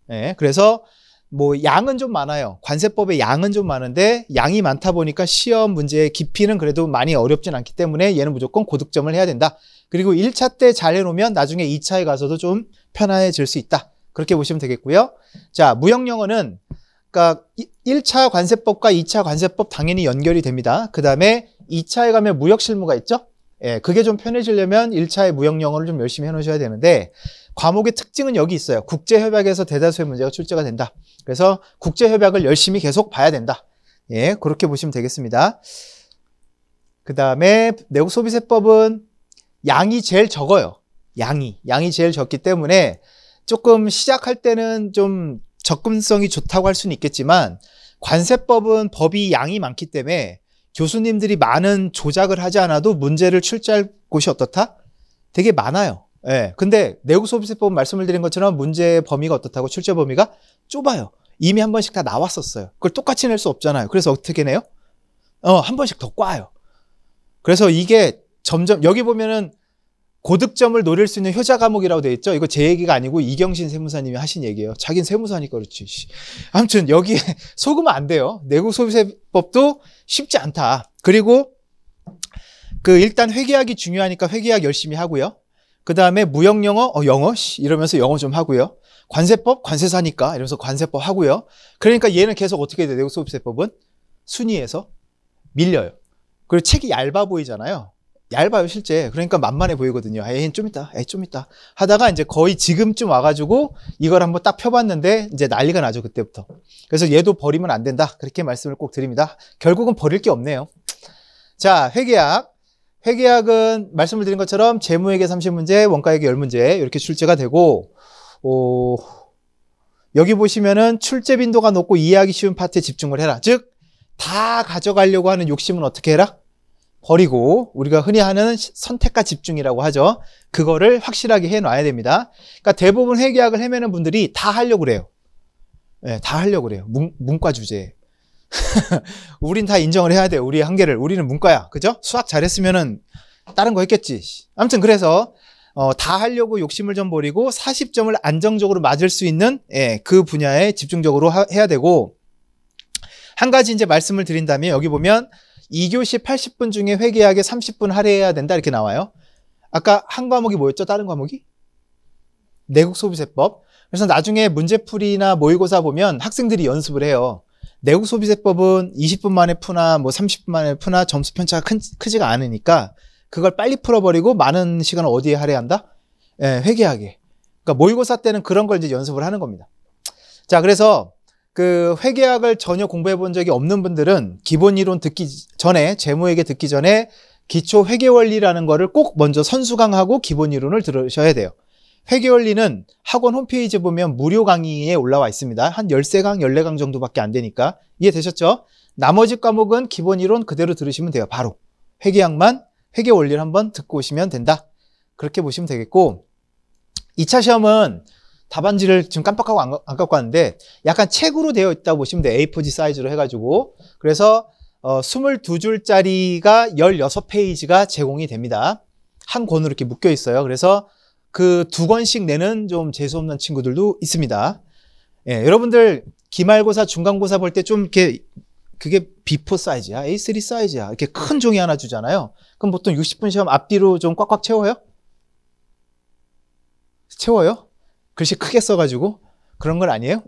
네, 그래서 뭐 양은 좀 많아요. 관세법의 양은 좀 많은데 양이 많다 보니까 시험 문제의 깊이는 그래도 많이 어렵진 않기 때문에 얘는 무조건 고득점을 해야 된다. 그리고 1차 때 잘 해놓으면 나중에 2차에 가서도 좀 편안해질 수 있다. 그렇게 보시면 되겠고요. 자, 무역영어는 그러니까 1차 관세법과 2차 관세법 당연히 연결이 됩니다. 그 다음에 2차에 가면 무역실무가 있죠? 예, 그게 좀 편해지려면 1차의 무역영어를 좀 열심히 해놓으셔야 되는데 과목의 특징은 여기 있어요. 국제협약에서 대다수의 문제가 출제가 된다. 그래서 국제협약을 열심히 계속 봐야 된다. 예, 그렇게 보시면 되겠습니다. 그 다음에 내국소비세법은 양이 제일 적어요. 양이 제일 적기 때문에 조금 시작할 때는 좀 접근성이 좋다고 할 수는 있겠지만 관세법은 법이 양이 많기 때문에 교수님들이 많은 조작을 하지 않아도 문제를 출제할 곳이 어떻다? 되게 많아요. 예. 근데 내국소비세법 말씀을 드린 것처럼 문제 범위가 어떻다고 출제 범위가 좁아요. 이미 한 번씩 다 나왔었어요. 그걸 똑같이 낼 수 없잖아요. 그래서 어떻게 내요? 한 번씩 더 꽈요. 그래서 이게 점점 여기 보면은 고득점을 노릴 수 있는 효자 과목이라고 되어 있죠. 이거 제 얘기가 아니고 이경신 세무사님이 하신 얘기예요. 자긴 세무사니까 그렇지. 아무튼 여기에 속으면 안 돼요. 내국 소비세법도 쉽지 않다. 그리고 일단 회계학이 중요하니까 회계학 열심히 하고요. 그 다음에 무역영어, 영어 이러면서 영어 좀 하고요. 관세법, 관세사니까 이러면서 관세법 하고요. 그러니까 얘는 계속 어떻게 돼요? 내국 소비세법은 순위에서 밀려요. 그리고 책이 얇아 보이잖아요. 얇아요, 실제. 그러니까 만만해 보이거든요. 에이, 좀 있다. 하다가 이제 거의 지금쯤 와가지고 이걸 한번 딱 펴봤는데 이제 난리가 나죠, 그때부터. 그래서 얘도 버리면 안 된다. 그렇게 말씀을 꼭 드립니다. 결국은 버릴 게 없네요. 자, 회계학. 회계학은 말씀을 드린 것처럼 재무회계 30문제, 원가회계 10문제 이렇게 출제가 되고, 여기 보시면은 출제 빈도가 높고 이해하기 쉬운 파트에 집중을 해라. 즉, 다 가져가려고 하는 욕심은 어떻게 해라? 버리고 우리가 흔히 하는 선택과 집중이라고 하죠. 그거를 확실하게 해놔야 됩니다. 그러니까 대부분 회계학을 헤매는 분들이 다 하려고 그래요. 네, 다 하려고 그래요. 문과 주제. 우린 다 인정을 해야 돼요. 우리의 한계를. 우리는 문과야. 그죠? 수학 잘했으면은 다른 거 했겠지. 아무튼 그래서 다 하려고 욕심을 좀 버리고 40점을 안정적으로 맞을 수 있는 그 분야에 집중적으로 해야 되고, 한 가지 이제 말씀을 드린다면 여기 보면 2교시 80분 중에 회계학에 30분 할애해야 된다 이렇게 나와요. 아까 한 과목이 뭐였죠? 다른 과목이? 내국소비세법. 그래서 나중에 문제풀이나 모의고사 보면 학생들이 연습을 해요. 내국소비세법은 20분 만에 푸나 뭐 30분 만에 푸나 점수 편차가 크지가 않으니까 그걸 빨리 풀어버리고 많은 시간을 어디에 할애한다? 회계학에. 그러니까 모의고사 때는 그런 걸 이제 연습을 하는 겁니다. 자, 그래서 그 회계학을 전혀 공부해 본 적이 없는 분들은 기본 이론 듣기 전에, 재무회계 듣기 전에 기초 회계원리라는 거를 꼭 먼저 선수강하고 기본 이론을 들으셔야 돼요. 회계원리는 학원 홈페이지 보면 무료 강의에 올라와 있습니다. 한 13강, 14강 정도밖에 안 되니까. 이해되셨죠? 나머지 과목은 기본 이론 그대로 들으시면 돼요. 바로. 회계학만, 회계원리를 한번 듣고 오시면 된다. 그렇게 보시면 되겠고, 2차 시험은 답안지를 지금 깜빡하고 안 갖고 왔는데 약간 책으로 되어 있다고 보시면 돼요. A4지 사이즈로 해가지고. 그래서 22줄짜리가 16페이지가 제공이 됩니다. 한 권으로 이렇게 묶여 있어요. 그래서 그 2권씩 내는 좀 재수없는 친구들도 있습니다. 여러분들 기말고사, 중간고사 볼 때 좀 이렇게 그게 B4 사이즈야, A3 사이즈야. 이렇게 큰 종이 하나 주잖아요. 그럼 보통 60분 시험 앞뒤로 좀 꽉꽉 채워요? 채워요? 글씨 크게 써가지고 그런 건 아니에요?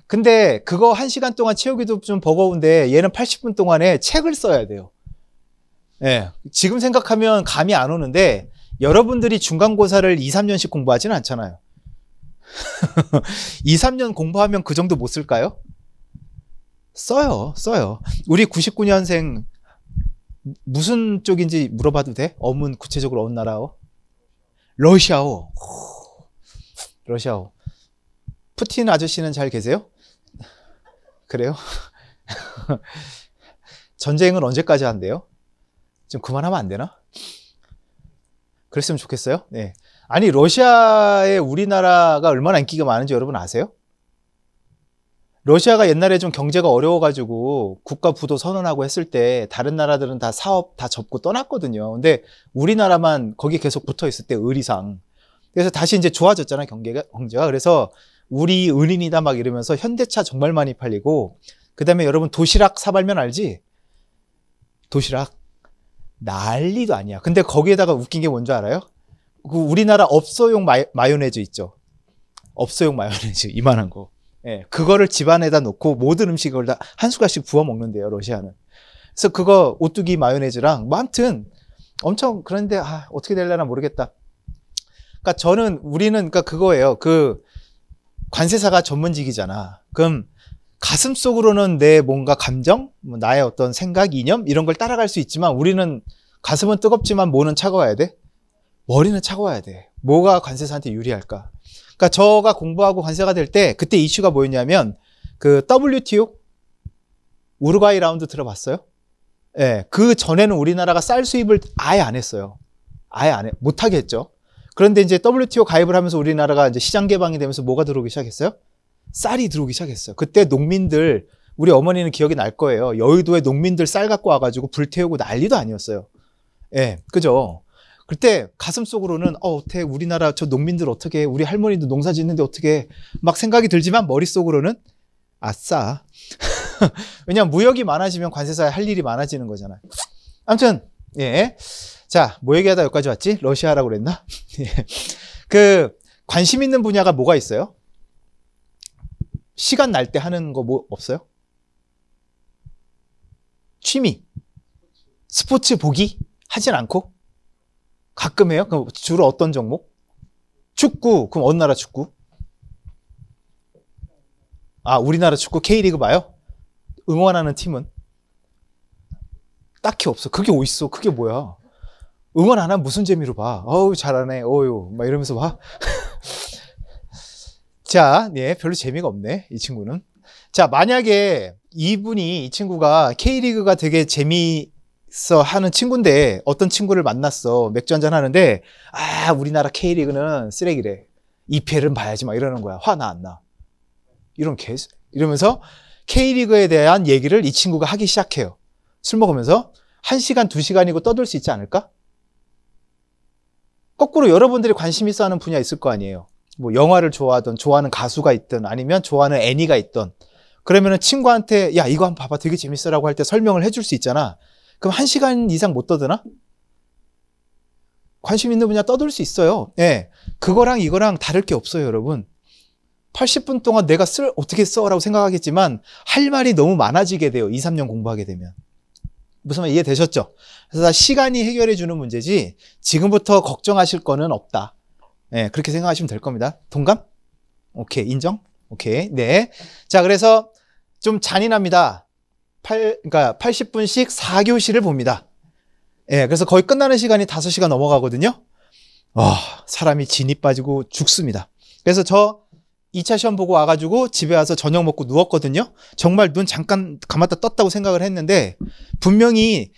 근데 그거 1시간 동안 채우기도 좀 버거운데 얘는 80분 동안에 책을 써야 돼요. 지금 생각하면 감이 안 오는데 여러분들이 중간고사를 2, 3년씩 공부하지는 않잖아요. 2, 3년 공부하면 그 정도 못 쓸까요? 써요. 우리 99년생 무슨 쪽인지 물어봐도 돼? 어문 구체적으로 어느 나라어? 러시아어. 푸틴 아저씨는 잘 계세요? 그래요? 전쟁은 언제까지 한대요? 좀 그만하면 안 되나? 그랬으면 좋겠어요. 네. 아니, 러시아에 우리나라가 얼마나 인기가 많은지 여러분 아세요? 러시아가 옛날에 좀 경제가 어려워가지고 국가 부도 선언하고 했을 때 다른 나라들은 다 사업 다 접고 떠났거든요. 근데 우리나라만 거기 계속 붙어 있을 때 의리상. 그래서 다시 이제 좋아졌잖아요, 경제가. 그래서 우리 은인이다 막 이러면서 현대차 정말 많이 팔리고, 그 다음에 여러분 도시락 사발면 알지? 도시락. 난리도 아니야. 근데 거기에다가 웃긴 게 뭔지 알아요? 그 우리나라 업소용 마요네즈 있죠? 업소용 마요네즈, 이만한 거. 그거를 집안에다 놓고 모든 음식을 다 한 숟갈씩 부어 먹는데요, 러시아는. 그래서 그거 오뚜기 마요네즈랑, 뭐 아무튼 엄청 그런데, 어떻게 될려나 모르겠다. 그러니까 우리는 그러니까 그거예요. 그 관세사가 전문직이잖아. 그럼 가슴 속으로는 내 뭔가 감정, 뭐 나의 어떤 생각, 이념 이런 걸 따라갈 수 있지만 우리는 가슴은 뜨겁지만 뭐는 차가워야 돼? 머리는 차가워야 돼. 뭐가 관세사한테 유리할까? 그러니까 저가 공부하고 관세가 될 때 그때 이슈가 뭐였냐면 그 WTO 우루과이 라운드 들어봤어요? 그 전에는 우리나라가 쌀 수입을 아예 안 했어요. 못하게 했죠. 그런데 이제 WTO 가입을 하면서 우리나라가 이제 시장 개방이 되면서 뭐가 들어오기 시작했어요? 쌀이 들어오기 시작했어요. 그때 농민들, 우리 어머니는 기억이 날 거예요. 여의도에 농민들 쌀 갖고 와가지고 불태우고 난리도 아니었어요. 예, 그죠? 그때 가슴 속으로는 어떻게 우리나라 저 농민들 어떻게, 우리 할머니도 농사 짓는데 어떻게 막 생각이 들지만 머릿속으로는 아싸. 왜냐면 무역이 많아지면 관세사에 할 일이 많아지는 거잖아요. 아무튼 예, 자, 뭐 얘기하다 여기까지 왔지? 러시아라고 그랬나? 예. 그 관심 있는 분야가 뭐가 있어요? 시간 날 때 하는 거 뭐 없어요? 취미, 스포츠 보기 하진 않고 가끔 해요? 그럼 주로 어떤 종목? 축구. 그럼 어느 나라 축구? 아, 우리나라 축구 K리그 봐요? 응원하는 팀은? 딱히 없어. 그게 어딨어? 그게 뭐야? 응원 안 하면 무슨 재미로 봐? 어우, 잘하네. 어유, 막 이러면서 봐. 자, 예, 별로 재미가 없네, 이 친구는. 자, 만약에 이 친구가 K리그가 되게 재미있어 하는 친구인데, 어떤 친구를 만났어. 맥주 한잔 하는데, 아, 우리나라 K리그는 쓰레기래. EPL은 봐야지, 막 이러는 거야. 화 나, 안 나? 이러면서 K리그에 대한 얘기를 이 친구가 하기 시작해요. 술 먹으면서 1시간, 2시간이고 떠들 수 있지 않을까? 거꾸로 여러분들이 관심 있어 하는 분야 있을 거 아니에요. 뭐 영화를 좋아하든 좋아하는 가수가 있든 아니면 좋아하는 애니가 있든, 그러면은 친구한테 야 이거 한번 봐봐 되게 재밌어라고 할 때 설명을 해줄 수 있잖아. 그럼 1시간 이상 못 떠드나? 관심 있는 분야 떠들 수 있어요. 예, 그거랑 이거랑 다를 게 없어요, 여러분. 80분 동안 내가 어떻게 써라고 생각하겠지만 할 말이 너무 많아지게 돼요. 2, 3년 공부하게 되면. 무슨 말 이해되셨죠? 그래서 시간이 해결해 주는 문제지 지금부터 걱정하실 거는 없다. 네, 그렇게 생각하시면 될 겁니다. 동감? 오케이, 인정? 오케이, 네. 자, 그래서 좀 잔인합니다. 그러니까 80분씩 4교시를 봅니다. 네, 그래서 거의 끝나는 시간이 5시간 넘어가거든요. 사람이 진이 빠지고 죽습니다. 그래서 저 2차 시험 보고 와가지고 집에 와서 저녁 먹고 누웠거든요. 정말 눈 잠깐 감았다 떴다고 생각을 했는데, 분명히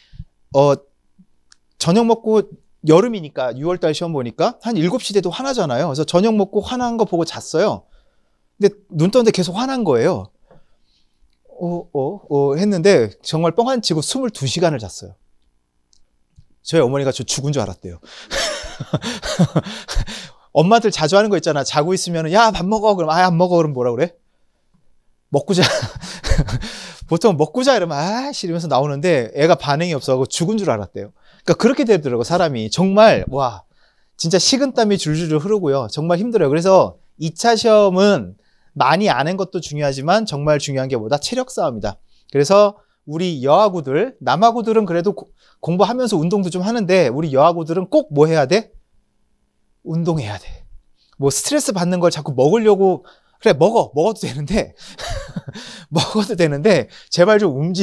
저녁 먹고 여름이니까 6월달 시험 보니까 한 7시 돼도 화나잖아요. 그래서 저녁 먹고 화난 거 보고 잤어요. 근데 눈 떴는데 계속 화난 거예요. 했는데 정말 뻥 안 치고 22시간을 잤어요. 저희 어머니가 저 죽은 줄 알았대요. 엄마들 자주 하는 거 있잖아. 자고 있으면 야, 밥 먹어. 그럼 안 먹어. 그럼 뭐라 그래? 먹고 자. 보통 먹고 자 이러면 아씨 이러면서 나오는데 애가 반응이 없어서 죽은 줄 알았대요. 그러니까 그렇게 되더라고, 사람이. 정말 와, 진짜 식은땀이 줄줄 흐르고요. 정말 힘들어요. 그래서 2차 시험은 많이 아는 것도 중요하지만 정말 중요한 게 뭐다? 체력 싸움이다. 그래서 우리 여아구들, 남아구들은 그래도 공부하면서 운동도 좀 하는데 우리 여아구들은 꼭 뭐 해야 돼? 운동해야 돼. 뭐 스트레스 받는 걸 자꾸 먹으려고, 그래 먹어도 되는데 먹어도 되는데 제발 좀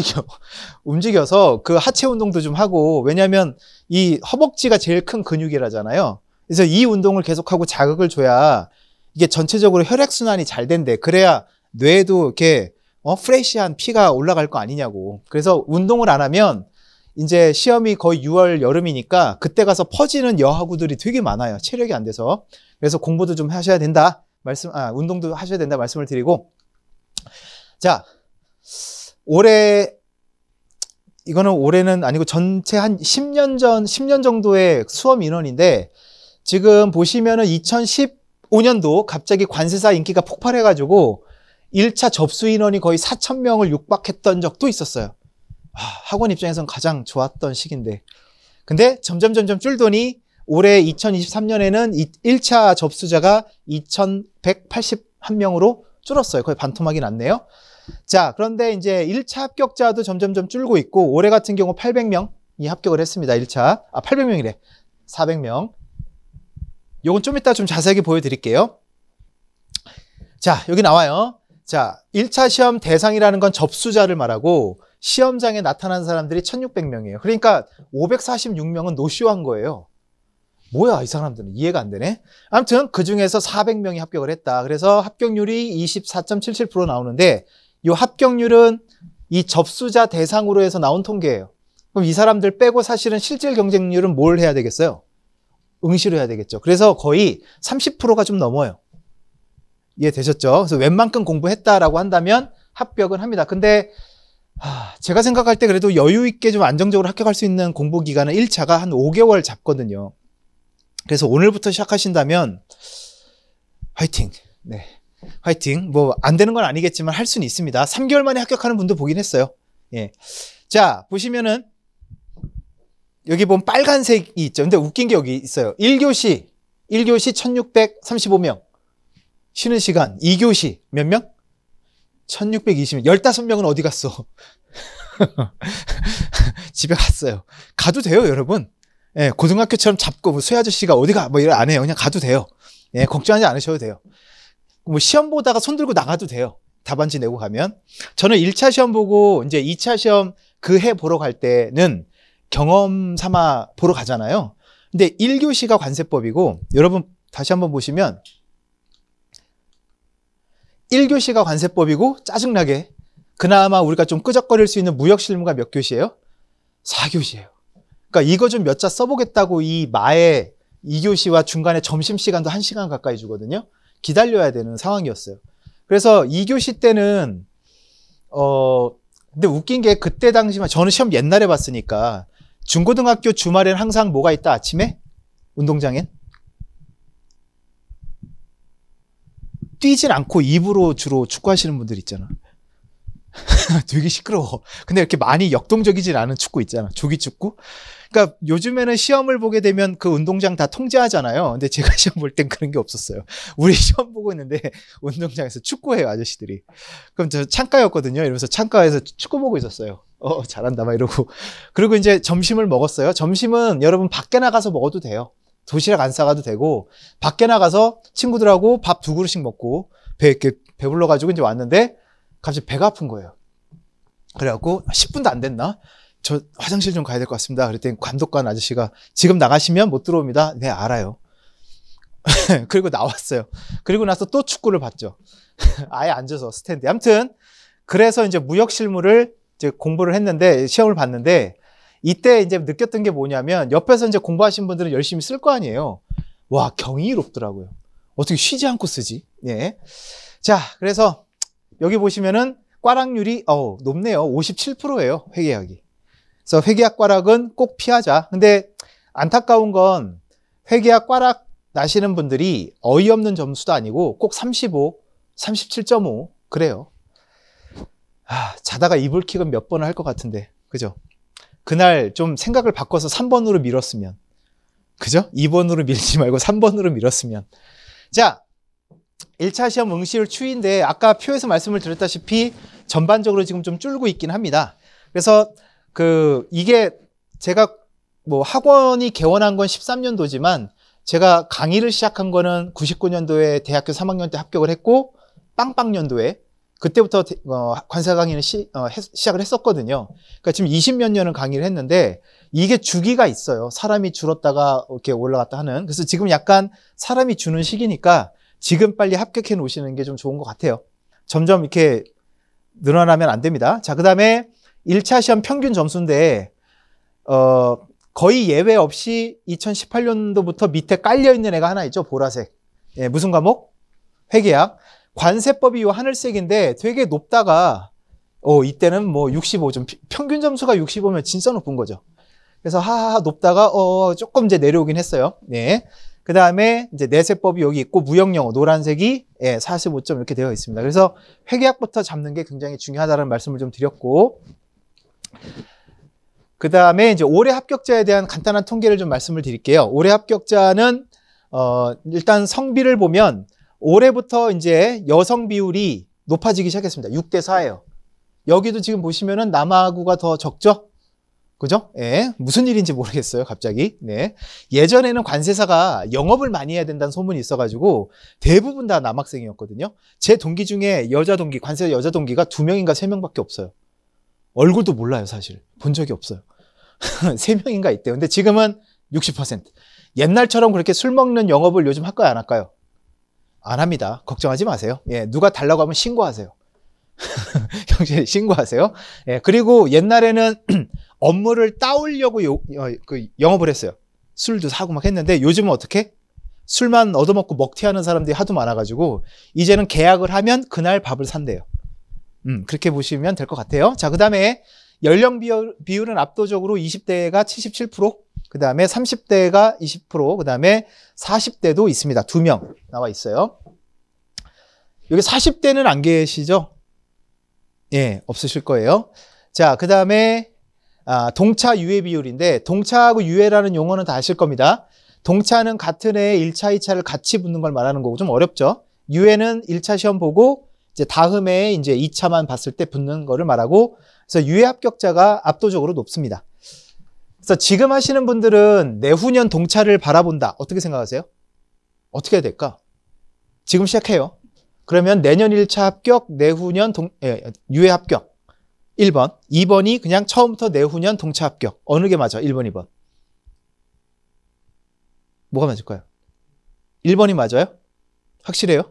움직여서 그 하체 운동도 좀 하고. 왜냐면 이 허벅지가 제일 큰 근육이라잖아요. 그래서 이 운동을 계속하고 자극을 줘야 이게 전체적으로 혈액순환이 잘 된대. 그래야 뇌에도 이렇게 프레시한 피가 올라갈 거 아니냐고. 그래서 운동을 안 하면 이제 시험이 거의 6월 여름이니까 그때 가서 퍼지는 여하구들이 되게 많아요. 체력이 안 돼서. 그래서 공부도 좀 하셔야 된다. 운동도 하셔야 된다 말씀을 드리고. 자, 올해는 아니고 전체 한 10년 정도의 수험 인원인데, 지금 보시면은 2015년도 갑자기 관세사 인기가 폭발해가지고 1차 접수 인원이 거의 4,000명을 육박했던 적도 있었어요. 학원 입장에서는 가장 좋았던 시기인데. 근데 점점 줄더니 올해 2023년에는 1차 접수자가 2,181명으로 줄었어요. 거의 반토막이 났네요. 자, 그런데 이제 1차 합격자도 점점 줄고 있고, 올해 같은 경우 800명이 합격을 했습니다. 1차. 800명이래. 400명. 요건 좀 이따 좀 자세하게 보여드릴게요. 자, 여기 나와요. 자, 1차 시험 대상이라는 건 접수자를 말하고, 시험장에 나타난 사람들이 1,600명이에요. 그러니까 546명은 노쇼한 거예요. 뭐야, 이 사람들은. 이해가 안 되네. 아무튼 그 중에서 400명이 합격을 했다. 그래서 합격률이 24.77% 나오는데, 이 합격률은 이 접수자 대상으로 해서 나온 통계예요. 그럼 이 사람들 빼고 사실은 실질 경쟁률은 뭘 해야 되겠어요? 응시를 해야 되겠죠. 그래서 거의 30%가 좀 넘어요. 이해되셨죠? 그래서 웬만큼 공부했다라고 한다면 합격은 합니다. 근데 제가 생각할 때 그래도 여유 있게 좀 안정적으로 합격할 수 있는 공부 기간은 1차가 한 5개월 잡거든요. 그래서 오늘부터 시작하신다면 화이팅. 네. 화이팅. 뭐 안 되는 건 아니겠지만 할 수는 있습니다. 3개월 만에 합격하는 분도 보긴 했어요. 예. 자, 보시면은 여기 보면 빨간색이 있죠. 근데 웃긴 게 여기 있어요. 1교시 1635명. 쉬는 시간 2교시 몇 명? 1620명. 15명은 어디 갔어? 집에 갔어요. 가도 돼요, 여러분. 예, 고등학교처럼 잡고 뭐 수혜 아저씨가 어디가 뭐 이런 안 해요. 그냥 가도 돼요. 예, 걱정하지 않으셔도 돼요. 뭐 시험 보다가 손 들고 나가도 돼요. 답안지 내고 가면. 저는 1차 시험 보고 이제 2차 시험 그 해 보러 갈 때는 경험 삼아 보러 가잖아요. 근데 1교시가 관세법이고 여러분 다시 한번 보시면 1교시가 관세법이고 짜증나게 그나마 우리가 좀 끄적거릴 수 있는 무역실무가 몇 교시예요? 4교시예요. 그러니까 이거 좀 몇 자 써보겠다고 이 마에 2교시와 중간에 점심시간도 1시간 가까이 주거든요. 기다려야 되는 상황이었어요. 그래서 2교시 때는 근데 웃긴 게 그때 당시만 저는 시험 옛날에 봤으니까 중고등학교 주말엔 항상 뭐가 있다 아침에? 운동장엔? 뛰진 않고 입으로 주로 축구하시는 분들 있잖아. 되게 시끄러워. 근데 이렇게 많이 역동적이진 않은 축구 있잖아. 조기축구. 그러니까 요즘에는 시험을 보게 되면 그 운동장 다 통제하잖아요. 근데 제가 시험 볼 땐 그런 게 없었어요. 우리 시험 보고 있는데 운동장에서 축구해요, 아저씨들이. 그럼 저 창가였거든요. 이러면서 창가에서 축구 보고 있었어요. 잘한다 막 이러고. 그리고 이제 점심을 먹었어요. 점심은 여러분 밖에 나가서 먹어도 돼요. 도시락 안 싸가도 되고 밖에 나가서 친구들하고 밥 2그릇씩 먹고 이렇게 배불러가지고 이제 왔는데 갑자기 배가 아픈 거예요. 그래갖고 10분도 안 됐나? 저 화장실 좀 가야 될 것 같습니다. 그랬더니 감독관 아저씨가 지금 나가시면 못 들어옵니다. 네, 알아요. 그리고 나왔어요. 그리고 나서 또 축구를 봤죠. 아예 앉아서 스탠드에. 아무튼 그래서 이제 무역 실무를 이제 공부를 했는데 시험을 봤는데 이때 이제 느꼈던 게 뭐냐면 옆에서 이제 공부하신 분들은 열심히 쓸 거 아니에요. 와, 경이롭더라고요. 어떻게 쉬지 않고 쓰지? 예. 자, 그래서 여기 보시면은 꽈락률이 높네요. 57%예요. 회계학이. 그래서 회계학 꽈락은 꼭 피하자. 근데 안타까운 건 회계학 꽈락 나시는 분들이 어이없는 점수도 아니고 꼭 35, 37.5 그래요. 자다가 이불킥은 몇 번을 할 것 같은데. 그죠? 그날 좀 생각을 바꿔서 3번으로 밀었으면. 그죠? 2번으로 밀지 말고 3번으로 밀었으면. 자, 1차 시험 응시율 추이인데 아까 표에서 말씀을 드렸다시피 전반적으로 지금 좀 줄고 있긴 합니다. 그래서 이게 제가 뭐 학원이 개원한 건 13년도지만 제가 강의를 시작한 거는 99년도에 대학교 3학년 때 합격을 했고 빵빵년도에 그때부터 관세 강의는 시작을 했었거든요. 그러니까 지금 20몇 년은 강의를 했는데 이게 주기가 있어요. 사람이 줄었다가 이렇게 올라갔다 하는. 그래서 지금 약간 사람이 주는 시기니까 지금 빨리 합격해 놓으시는 게 좀 좋은 것 같아요. 점점 이렇게 늘어나면 안 됩니다. 자, 그 다음에 1차 시험 평균 점수인데 거의 예외 없이 2018년도부터 밑에 깔려있는 애가 하나 있죠. 보라색. 예, 무슨 과목? 회계학. 관세법이 요 하늘색인데 되게 높다가 이때는 뭐 65점. 평균 점수가 65면 진짜 높은 거죠. 그래서 하하 높다가 조금 이제 내려오긴 했어요. 네. 그 다음에 이제 내세법이 여기 있고 무역영어 노란색이 45점 이렇게 되어 있습니다. 그래서 회계학부터 잡는 게 굉장히 중요하다는 말씀을 좀 드렸고, 그 다음에 이제 올해 합격자에 대한 간단한 통계를 좀 말씀을 드릴게요. 올해 합격자는 일단 성비를 보면 올해부터 이제 여성 비율이 높아지기 시작했습니다. 6대 4예요. 여기도 지금 보시면은 남아구가 더 적죠? 그죠? 예. 무슨 일인지 모르겠어요, 갑자기. 네. 예전에는 관세사가 영업을 많이 해야 된다는 소문이 있어가지고 대부분 다 남학생이었거든요. 제 동기 중에 관세사 여자 동기가 2명인가 3명밖에 없어요. 얼굴도 몰라요, 사실. 본 적이 없어요. 3명인가 있대요. 근데 지금은 60%. 옛날처럼 그렇게 술 먹는 영업을 요즘 할까요, 안 할까요? 안 합니다. 걱정하지 마세요. 예. 누가 달라고 하면 신고하세요. 경찰에 신고하세요. 예. 그리고 옛날에는 업무를 따오려고 영업을 했어요. 술도 사고 막 했는데 요즘은 어떻게? 술만 얻어먹고 먹튀하는 사람들이 하도 많아가지고 이제는 계약을 하면 그날 밥을 산대요. 그렇게 보시면 될 것 같아요. 자, 그 다음에 연령 비율은 압도적으로 20대가 77%, 그 다음에 30대가 20%, 그 다음에 40대도 있습니다. 2명 나와 있어요. 여기 40대는 안 계시죠? 예, 없으실 거예요. 자, 그 다음에 동차 유예 비율인데, 동차하고 유예라는 용어는 다 아실 겁니다. 동차는 같은 해에 1차, 2차를 같이 붙는 걸 말하는 거고 좀 어렵죠. 유예는 1차 시험 보고 이제 다음 해에 이제 2차만 봤을 때 붙는 거를 말하고, 그래서 유예 합격자가 압도적으로 높습니다. 그래서 지금 하시는 분들은 내후년 동차를 바라본다. 어떻게 생각하세요? 어떻게 해야 될까? 지금 시작해요. 그러면 내년 1차 합격, 내후년 유예 합격. 1번. 2번이 그냥 처음부터 내후년 동차 합격. 어느 게 맞아? 1번, 2번. 뭐가 맞을까요? 1번이 맞아요? 확실해요?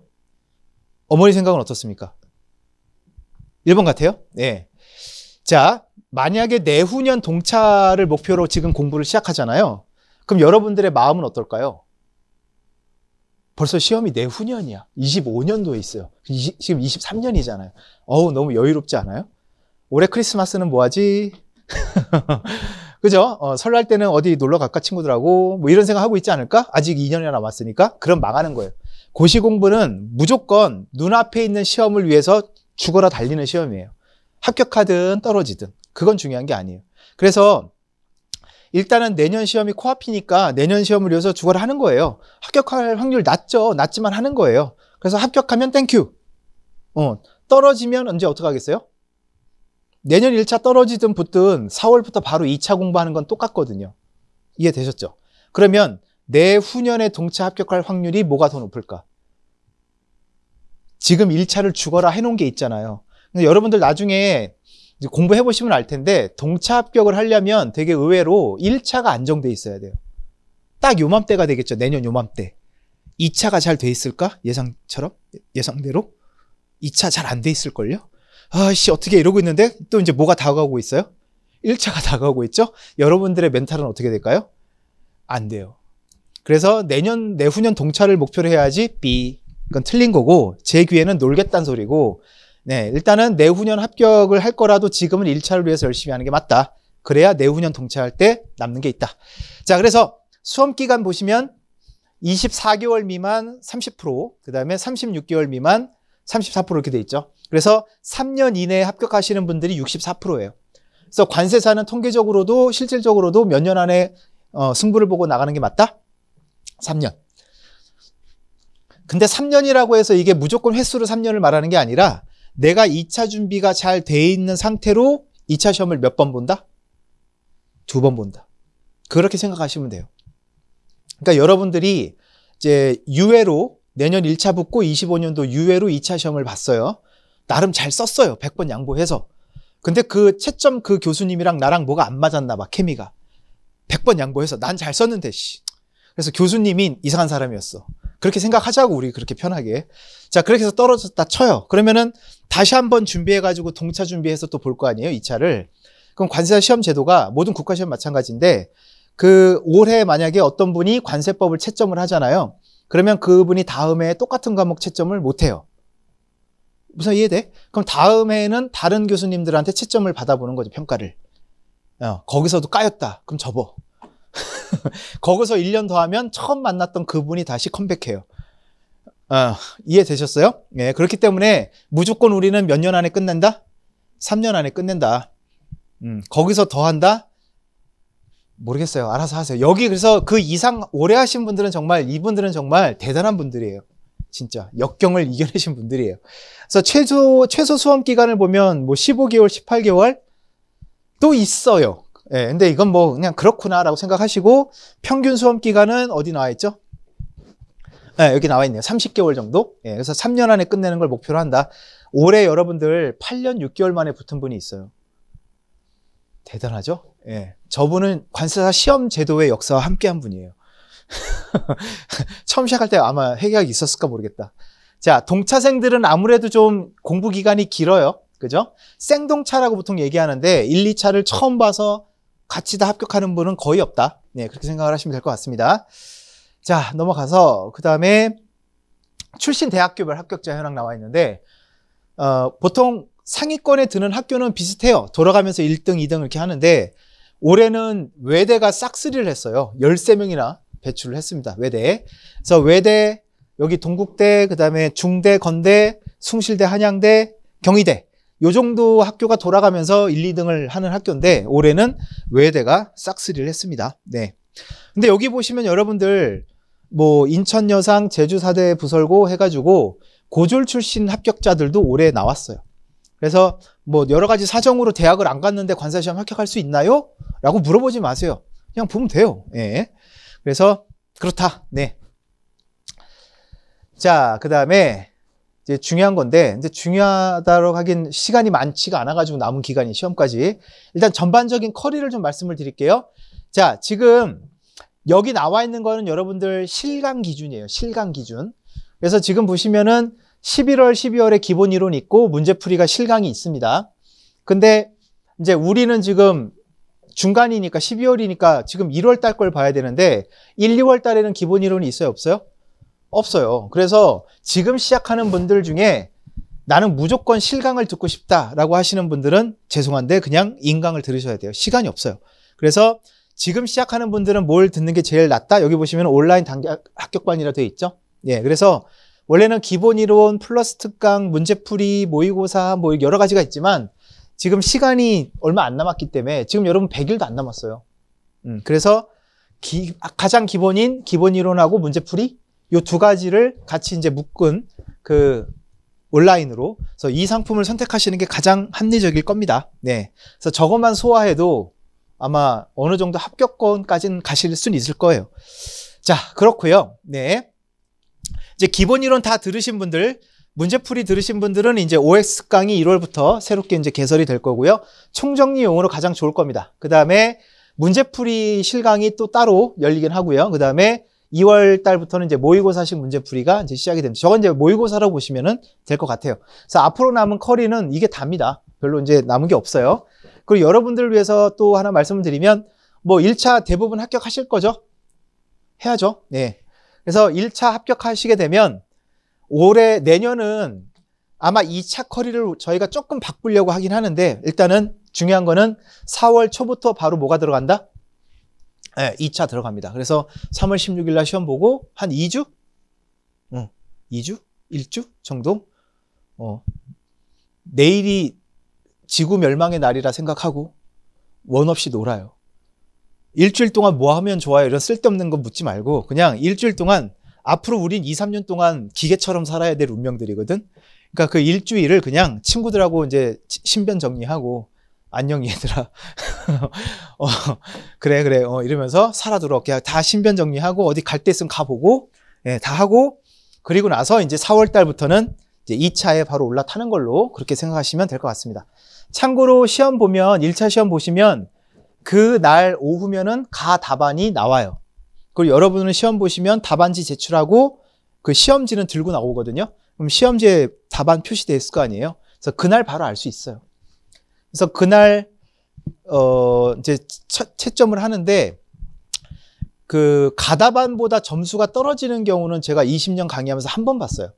어머니 생각은 어떻습니까? 1번 같아요? 네. 자, 만약에 내후년 동차를 목표로 지금 공부를 시작하잖아요. 그럼 여러분들의 마음은 어떨까요? 벌써 시험이 내후년이야. 25년도에 있어요. 지금 23년이잖아요. 어우, 너무 여유롭지 않아요? 올해 크리스마스는 뭐하지? 그죠? 설날 때는 어디 놀러 갈까 친구들하고 뭐 이런 생각 하고 있지 않을까? 아직 2년이나 남았으니까. 그럼 망하는 거예요. 고시 공부는 무조건 눈앞에 있는 시험을 위해서 죽어라 달리는 시험이에요. 합격하든 떨어지든 그건 중요한 게 아니에요. 그래서 일단은 내년 시험이 코앞이니까 내년 시험을 위해서 죽어라 하는 거예요. 합격할 확률 낮죠. 낮지만 하는 거예요. 그래서 합격하면 땡큐. 떨어지면 언제 어떻게 하겠어요? 내년 1차 떨어지든 붙든 4월부터 바로 2차 공부하는 건 똑같거든요. 이해되셨죠? 그러면 내후년에 동차 합격할 확률이 뭐가 더 높을까? 지금 1차를 죽어라 해놓은 게 있잖아요. 근데 여러분들 나중에 이제 공부해보시면 알 텐데 동차 합격을 하려면 되게 의외로 1차가 안정돼 있어야 돼요. 딱 요맘때가 되겠죠. 내년 요맘때. 2차가 잘 돼 있을까? 예상대로? 2차 잘 안 돼 있을걸요? 아씨 어떻게 이러고 있는데 또 이제 뭐가 다가오고 있어요? 1차가 다가오고 있죠? 여러분들의 멘탈은 어떻게 될까요? 안 돼요. 그래서 내후년 동차를 목표로 해야지 B. 이건 틀린 거고 제 귀에는 놀겠다는 소리고 네, 일단은 내후년 합격을 할 거라도 지금은 1차를 위해서 열심히 하는 게 맞다. 그래야 내후년 동차할 때 남는 게 있다. 자, 그래서 수험 기간 보시면 24개월 미만 30%, 그 다음에 36개월 미만 34% 이렇게 돼 있죠. 그래서 3년 이내에 합격하시는 분들이 64%예요. 그래서 관세사는 통계적으로도 실질적으로도 몇 년 안에 승부를 보고 나가는 게 맞다? 3년. 근데 3년이라고 해서 이게 무조건 횟수로 3년을 말하는 게 아니라 내가 2차 준비가 잘 돼 있는 상태로 2차 시험을 몇 번 본다? 2번 본다. 그렇게 생각하시면 돼요. 그러니까 여러분들이 이제 유예로 내년 1차 붙고 25년도 유예로 2차 시험을 봤어요. 나름 잘 썼어요. 100번 양보해서. 근데 그 채점 그 교수님이랑 나랑 뭐가 안 맞았나 봐. 케미가. 100번 양보해서 난 잘 썼는데 씨. 그래서 교수님이 이상한 사람이었어. 그렇게 생각하자고 우리 그렇게 편하게. 자, 그렇게 해서 떨어졌다 쳐요. 그러면은 다시 한번 준비해가지고 동차 준비해서 또 볼 거 아니에요, 2차를. 그럼 관세사 시험 제도가 모든 국가시험 마찬가지인데 그 올해 만약에 어떤 분이 관세법을 채점을 하잖아요. 그러면 그분이 다음 해에 똑같은 과목 채점을 못해요. 무슨 이해돼? 그럼 다음 해에는 다른 교수님들한테 채점을 받아보는 거죠, 평가를. 거기서도 까였다. 그럼 접어. 거기서 1년 더 하면 처음 만났던 그분이 다시 컴백해요. 이해되셨어요? 네, 그렇기 때문에 무조건 우리는 몇 년 안에 끝낸다? 3년 안에 끝낸다. 거기서 더 한다? 모르겠어요. 알아서 하세요. 여기 그래서 그 이상 오래 하신 분들은 정말 이분들은 정말 대단한 분들이에요. 진짜 역경을 이겨내신 분들이에요. 그래서 최소 수험 기간을 보면 뭐 15개월, 18개월 또 있어요. 예, 근데 이건 뭐 그냥 그렇구나라고 생각하시고 평균 수험 기간은 어디 나와 있죠? 예, 여기 나와 있네요. 30개월 정도. 예, 그래서 3년 안에 끝내는 걸 목표로 한다. 올해 여러분들 8년 6개월 만에 붙은 분이 있어요. 대단하죠? 예, 저분은 관세사 시험 제도의 역사와 함께한 분이에요. 처음 시작할 때 아마 회계학이 있었을까 모르겠다. 자, 동차생들은 아무래도 좀 공부 기간이 길어요. 그죠? 생동차라고 보통 얘기하는데 1, 2차를 처음 봐서 같이 다 합격하는 분은 거의 없다. 네, 그렇게 생각을 하시면 될 것 같습니다. 자, 넘어가서 그 다음에 출신 대학교별 합격자 현황 나와 있는데 보통 상위권에 드는 학교는 비슷해요. 돌아가면서 1등, 2등 이렇게 하는데 올해는 외대가 싹쓸이를 했어요. 13명이나 배출을 했습니다. 외대. 그래서 외대, 여기 동국대, 그 다음에 중대, 건대, 숭실대, 한양대, 경희대 요 정도 학교가 돌아가면서 1, 2등을 하는 학교인데 올해는 외대가 싹쓸이를 했습니다. 네. 근데 여기 보시면 여러분들 뭐 인천여상, 제주사대, 부설고 해가지고 고졸 출신 합격자들도 올해 나왔어요. 그래서 뭐 여러 가지 사정으로 대학을 안 갔는데 관사시험 합격할 수 있나요? 라고 물어보지 마세요. 그냥 보면 돼요. 예. 그래서 그렇다. 네. 자, 그 다음에 이제 중요한 건데, 이제 중요하다고 하긴 시간이 많지가 않아가지고 남은 기간이 시험까지. 일단 전반적인 커리를 좀 말씀을 드릴게요. 자, 지금 여기 나와 있는 거는 여러분들 실강 기준이에요. 실강 기준. 그래서 지금 보시면은 11월, 12월에 기본 이론 있고 문제풀이가 실강이 있습니다. 근데 이제 우리는 지금 중간이니까 12월이니까 지금 1월 달 걸 봐야 되는데 1, 2월 달에는 기본 이론이 있어요? 없어요? 없어요. 그래서 지금 시작하는 분들 중에 나는 무조건 실강을 듣고 싶다라고 하시는 분들은 죄송한데 그냥 인강을 들으셔야 돼요. 시간이 없어요. 그래서 지금 시작하는 분들은 뭘 듣는 게 제일 낫다? 여기 보시면 온라인 단기 합격반이라 되어 있죠. 예, 그래서 원래는 기본 이론 플러스 특강, 문제풀이, 모의고사 뭐 여러 가지가 있지만 지금 시간이 얼마 안 남았기 때문에 지금 여러분 100일도 안 남았어요. 그래서 가장 기본인 기본 이론하고 문제풀이 요 두 가지를 같이 이제 묶은 그 온라인으로 그래서 이 상품을 선택하시는 게 가장 합리적일 겁니다. 네. 그래서 저것만 소화해도 아마 어느 정도 합격권까지는 가실 수는 있을 거예요. 자, 그렇고요. 네. 이제 기본 이론 다 들으신 분들, 문제풀이 들으신 분들은 이제 OX 강의 1월부터 새롭게 이제 개설이 될 거고요. 총정리용으로 가장 좋을 겁니다. 그 다음에 문제풀이 실강이 또 따로 열리긴 하고요. 그 다음에 2월 달부터는 이제 모의고사식 문제풀이가 이제 시작이 됩니다. 저건 이제 모의고사라고 보시면은 될 것 같아요. 그래서 앞으로 남은 커리는 이게 답니다. 별로 이제 남은 게 없어요. 그리고 여러분들을 위해서 또 하나 말씀을 드리면 뭐 1차 대부분 합격하실 거죠? 해야죠. 네. 그래서 1차 합격하시게 되면 내년은 아마 2차 커리를 저희가 조금 바꾸려고 하긴 하는데 일단은 중요한 거는 4월 초부터 바로 뭐가 들어간다? 네, 2차 들어갑니다. 그래서 3월 16일 날 시험 보고 한 2주? 2주? 1주 정도? 내일이 지구 멸망의 날이라 생각하고 원 없이 놀아요. 일주일 동안 뭐 하면 좋아요? 이런 쓸데없는 거 묻지 말고 그냥 일주일 동안 앞으로 우린 2, 3년 동안 기계처럼 살아야 될 운명들이거든. 그러니까 그 일주일을 그냥 친구들하고 이제 신변 정리하고 안녕 얘들아. 그래 이러면서 살아들어. 그냥 다 신변 정리하고 어디 갈 데 있으면 가보고 예, 다 하고 그리고 나서 이제 4월 달부터는 이제 2차에 바로 올라타는 걸로 그렇게 생각하시면 될 것 같습니다. 참고로 시험 보면 1차 시험 보시면 그 날 오후면은 답안이 나와요. 그리고 여러분은 시험 보시면 답안지 제출하고 그 시험지는 들고 나오거든요. 그럼 시험지에 답안 표시되어 있을 거 아니에요. 그래서 그날 바로 알 수 있어요. 그래서 그날 이제 채점을 하는데 그 가답안보다 점수가 떨어지는 경우는 제가 20년 강의하면서 한 번 봤어요.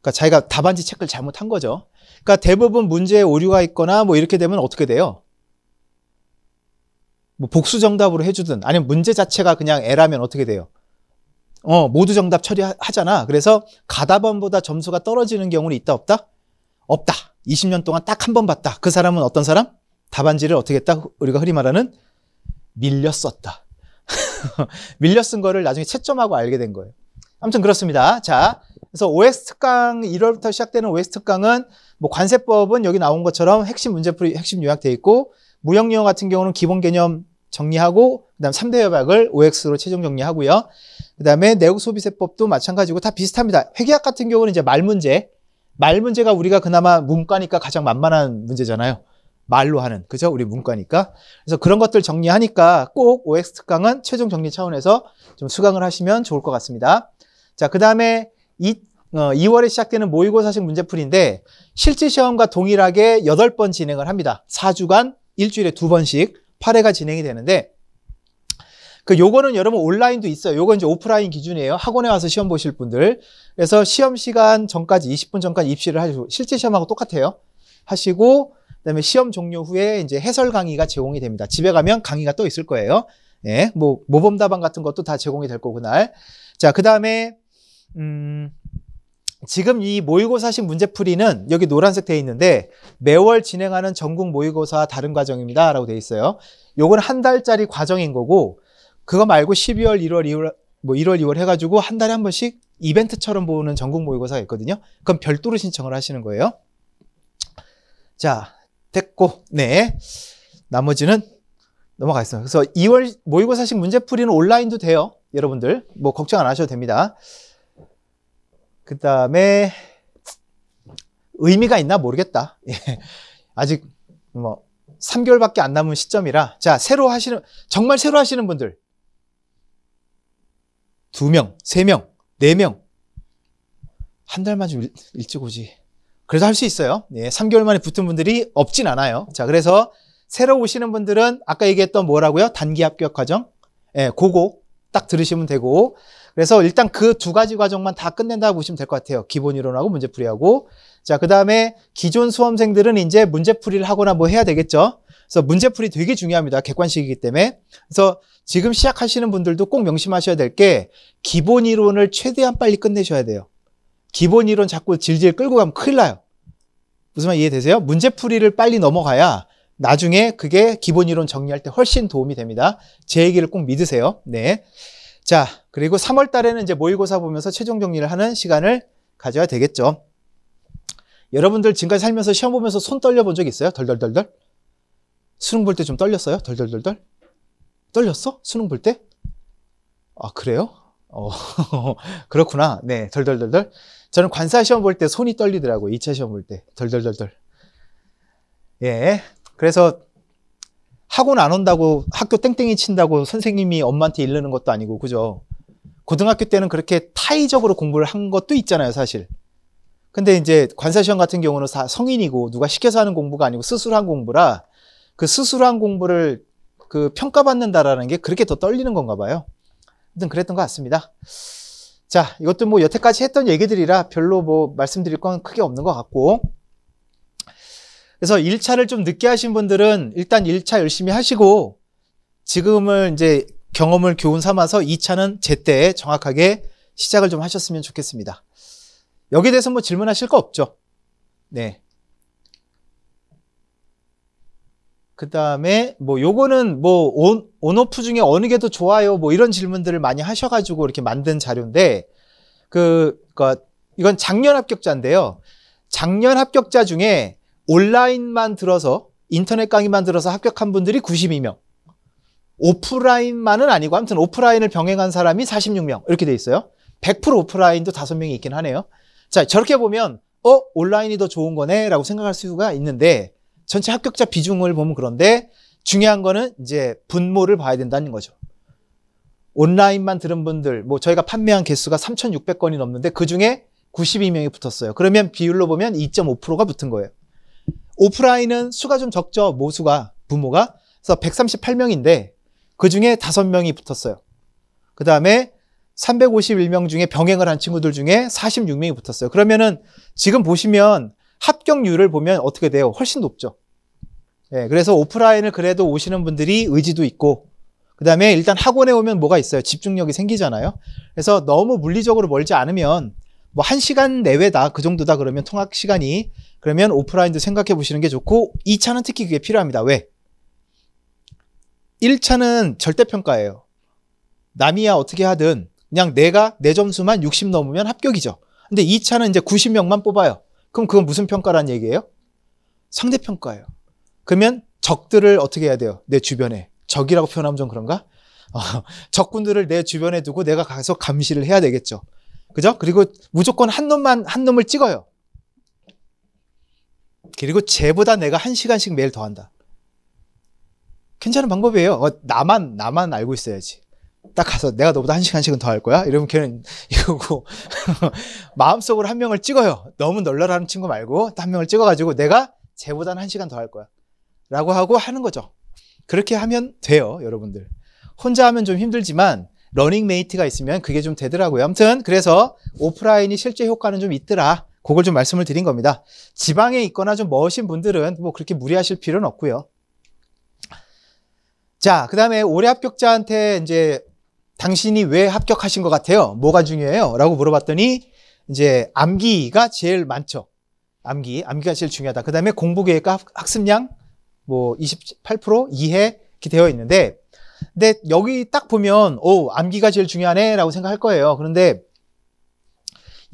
그러니까 자기가 답안지 체크를 잘못한 거죠. 그러니까 대부분 문제에 오류가 있거나 뭐 이렇게 되면 어떻게 돼요? 뭐 복수 정답으로 해주든 아니면 문제 자체가 그냥 A라면 어떻게 돼요? 모두 정답 처리하잖아. 그래서 가답안보다 점수가 떨어지는 경우는 있다 없다? 없다. 20년 동안 딱 한 번 봤다. 그 사람은 어떤 사람? 답안지를 어떻게 했다? 우리가 흔히 말하는 밀려 썼다. 밀려 쓴 거를 나중에 채점하고 알게 된 거예요. 아무튼 그렇습니다. 자, 그래서 OX 특강 1월부터 시작되는 OX 특강은 뭐 관세법은 여기 나온 것처럼 핵심 문제풀이 핵심 요약돼 있고 무형유형 같은 경우는 기본 개념 정리하고 그다음 3대 협약을 OX로 최종 정리하고요. 그다음에 내국소비세법도 마찬가지고 다 비슷합니다. 회계학 같은 경우는 이제 말문제가 우리가 그나마 문과니까 가장 만만한 문제잖아요. 말로 하는, 그죠? 우리 문과니까. 그래서 그런 것들 정리하니까 꼭 OX 특강은 최종 정리 차원에서 좀 수강을 하시면 좋을 것 같습니다. 자, 그 다음에 2월에 시작되는 모의고사식 문제풀이인데 실제 시험과 동일하게 8번 진행을 합니다. 4주간 일주일에 2번씩 8회가 진행이 되는데 요거는 여러분 온라인도 있어요. 요건 이제 오프라인 기준이에요. 학원에 와서 시험 보실 분들. 그래서 시험 시간 전까지 20분 전까지 입시를 하시고 실제 시험하고 똑같아요. 하시고 그다음에 시험 종료 후에 이제 해설 강의가 제공이 됩니다. 집에 가면 강의가 또 있을 거예요. 예, 뭐 모범 답안 같은 것도 다 제공이 될 거고 그날. 자, 그다음에 지금 이 모의고사식 문제풀이는 여기 노란색 돼 있는데 매월 진행하는 전국 모의고사 다른 과정입니다 라고 돼 있어요. 요건 한 달짜리 과정인 거고 그거 말고 12월, 1월, 2월, 뭐 1월, 2월 해가지고 한 달에 한 번씩 이벤트처럼 보는 전국 모의고사가 있거든요. 그럼 별도로 신청을 하시는 거예요. 자, 됐고, 네. 나머지는 넘어가겠습니다. 그래서 2월 모의고사식 문제풀이는 온라인도 돼요. 여러분들. 뭐 걱정 안 하셔도 됩니다. 그 다음에 의미가 있나 모르겠다. 예. 아직 뭐 3개월밖에 안 남은 시점이라. 자, 정말 새로 하시는 분들. 2명, 3명, 4명. 한 달만 좀 일찍 오지. 그래도 할 수 있어요. 예, 3개월 만에 붙은 분들이 없진 않아요. 자, 그래서 새로 오시는 분들은 아까 얘기했던 뭐라고요? 단기 합격 과정. 예, 그거 딱 들으시면 되고. 그래서 일단 그 2가지 과정만 다 끝낸다고 보시면 될 것 같아요. 기본 이론하고 문제풀이하고. 자, 그 다음에 기존 수험생들은 이제 문제풀이를 하거나 뭐 해야 되겠죠. 그래서 문제풀이 되게 중요합니다. 객관식이기 때문에. 그래서 지금 시작하시는 분들도 꼭 명심하셔야 될 게 기본 이론을 최대한 빨리 끝내셔야 돼요. 기본 이론 자꾸 질질 끌고 가면 큰일 나요. 무슨 말 이해되세요? 문제풀이를 빨리 넘어가야 나중에 그게 기본 이론 정리할 때 훨씬 도움이 됩니다. 제 얘기를 꼭 믿으세요. 네. 자, 그리고 3월 달에는 이제 모의고사 보면서 최종 정리를 하는 시간을 가져야 되겠죠. 여러분들 지금까지 살면서 시험 보면서 손 떨려 본 적 있어요? 덜덜덜덜? 수능 볼 때 좀 떨렸어요? 덜덜덜덜? 떨렸어? 수능 볼 때? 아, 그래요? 그렇구나. 네, 덜덜덜덜. 저는 관사 시험 볼 때 손이 떨리더라고요. 2차 시험 볼 때. 덜덜덜덜. 예. 그래서 학원 안 온다고 학교 땡땡이 친다고 선생님이 엄마한테 이르는 것도 아니고, 그죠? 고등학교 때는 그렇게 타의적으로 공부를 한 것도 있잖아요, 사실. 근데 이제 관사 시험 같은 경우는 다 성인이고 누가 시켜서 하는 공부가 아니고 스스로 한 공부라 그 스스로 한 공부를 그 평가받는다라는 게 그렇게 더 떨리는 건가 봐요. 아무튼 그랬던 것 같습니다. 자, 이것도 뭐 여태까지 했던 얘기들이라 별로 뭐 말씀드릴 건 크게 없는 것 같고. 그래서 1차를 좀 늦게 하신 분들은 일단 1차 열심히 하시고 지금은 이제 경험을 교훈 삼아서 2차는 제때 정확하게 시작을 좀 하셨으면 좋겠습니다. 여기에 대해서 뭐 질문하실 거 없죠? 네. 그 다음에 뭐 요거는 뭐 온오프 중에 어느 게 더 좋아요? 뭐 이런 질문들을 많이 하셔가지고 이렇게 만든 자료인데 이건 작년 합격자인데요. 작년 합격자 중에 온라인만 들어서 인터넷 강의만 들어서 합격한 분들이 92명. 오프라인만은 아니고 아무튼 오프라인을 병행한 사람이 46명 이렇게 돼 있어요. 100% 오프라인도 5명이 있긴 하네요. 자, 저렇게 보면 온라인이 더 좋은 거네 라고 생각할 수가 있는데 전체 합격자 비중을 보면 그런데 중요한 거는 이제 분모를 봐야 된다는 거죠. 온라인만 들은 분들, 뭐 저희가 판매한 개수가 3,600건이 넘는데 그 중에 92명이 붙었어요. 그러면 비율로 보면 2.5%가 붙은 거예요. 오프라인은 수가 좀 적죠. 분모가. 그래서 138명인데 그 중에 5명이 붙었어요. 그 다음에 351명 중에 병행을 한 친구들 중에 46명이 붙었어요. 그러면은 지금 보시면 합격률을 보면 어떻게 돼요? 훨씬 높죠. 네, 그래서 오프라인을 그래도 오시는 분들이 의지도 있고 그 다음에 일단 학원에 오면 뭐가 있어요? 집중력이 생기잖아요. 그래서 너무 물리적으로 멀지 않으면 뭐 1시간 내외다 그 정도다 그러면 통학 시간이 그러면 오프라인도 생각해 보시는 게 좋고 2차는 특히 그게 필요합니다. 왜? 1차는 절대평가예요. 남이야 어떻게 하든 그냥 내 점수만 60 넘으면 합격이죠. 근데 2차는 이제 90명만 뽑아요. 그럼 그건 무슨 평가란 얘기예요? 상대평가예요. 그러면 적들을 어떻게 해야 돼요? 내 주변에. 적이라고 표현하면 좀 그런가? 적군들을 내 주변에 두고 내가 가서 감시를 해야 되겠죠. 그죠? 그리고 무조건 한 놈을 찍어요. 그리고 쟤보다 내가 1시간씩 매일 더 한다. 괜찮은 방법이에요. 나만 알고 있어야지. 딱 가서 내가 너보다 1시간씩은 더 할 거야? 이러면 걔는 이거고 마음속으로 한 명을 찍어요. 너무 널널하는 친구 말고 한 명을 찍어가지고 내가 쟤보다는 1시간 더 할 거야 라고 하고 하는 거죠. 그렇게 하면 돼요, 여러분들. 혼자 하면 좀 힘들지만 러닝메이트가 있으면 그게 좀 되더라고요. 아무튼 그래서 오프라인이 실제 효과는 좀 있더라. 그걸 좀 말씀을 드린 겁니다. 지방에 있거나 좀 머신 분들은 뭐 그렇게 무리하실 필요는 없고요. 자, 그 다음에 올해 합격자한테 이제 당신이 왜 합격하신 것 같아요? 뭐가 중요해요? 라고 물어봤더니 이제 암기가 제일 많죠. 암기가 제일 중요하다. 그 다음에 공부 계획과 학습량 뭐 28% 이해 이렇게 되어 있는데, 근데 여기 딱 보면 암기가 제일 중요하네 라고 생각할 거예요. 그런데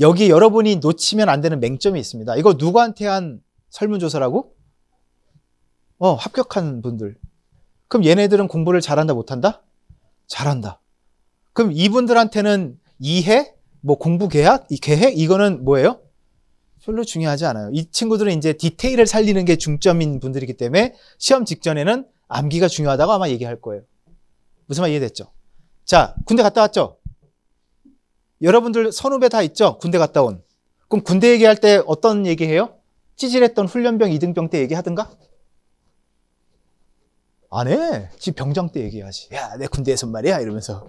여기 여러분이 놓치면 안 되는 맹점이 있습니다. 이거 누구한테 한 설문조사라고? 합격한 분들. 그럼 얘네들은 공부를 잘한다 못한다? 잘한다. 그럼 이분들한테는 이해? 뭐 공부 계획? 이거는 뭐예요? 별로 중요하지 않아요. 이 친구들은 이제 디테일을 살리는 게 중점인 분들이기 때문에 시험 직전에는 암기가 중요하다고 아마 얘기할 거예요. 무슨 말 이해됐죠? 자, 군대 갔다 왔죠? 여러분들 선후배 다 있죠? 군대 갔다 온. 그럼 군대 얘기할 때 어떤 얘기해요? 찌질했던 훈련병, 이등병 때 얘기하든가? 안 해. 지 병장 때 얘기하지. 야, 내 군대에서 말이야 이러면서.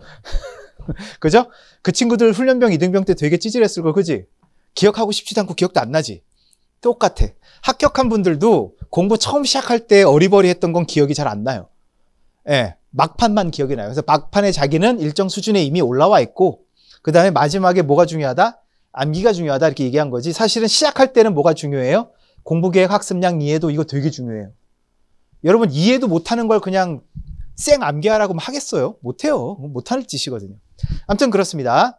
그죠? 그 친구들 훈련병, 이등병 때 되게 찌질했을 거, 그지? 기억하고 싶지도 않고 기억도 안 나지? 똑같아. 합격한 분들도 공부 처음 시작할 때 어리버리했던 건 기억이 잘 안 나요. 예, 막판만 기억이 나요. 그래서 막판에 자기는 일정 수준에 이미 올라와 있고, 그 다음에 마지막에 뭐가 중요하다? 암기가 중요하다 이렇게 얘기한 거지. 사실은 시작할 때는 뭐가 중요해요? 공부계획, 학습량, 이해도 이거 되게 중요해요. 여러분 이해도 못하는 걸 그냥 쌩 암기하라고 하겠어요? 못해요. 못할 짓이거든요. 아무튼 그렇습니다.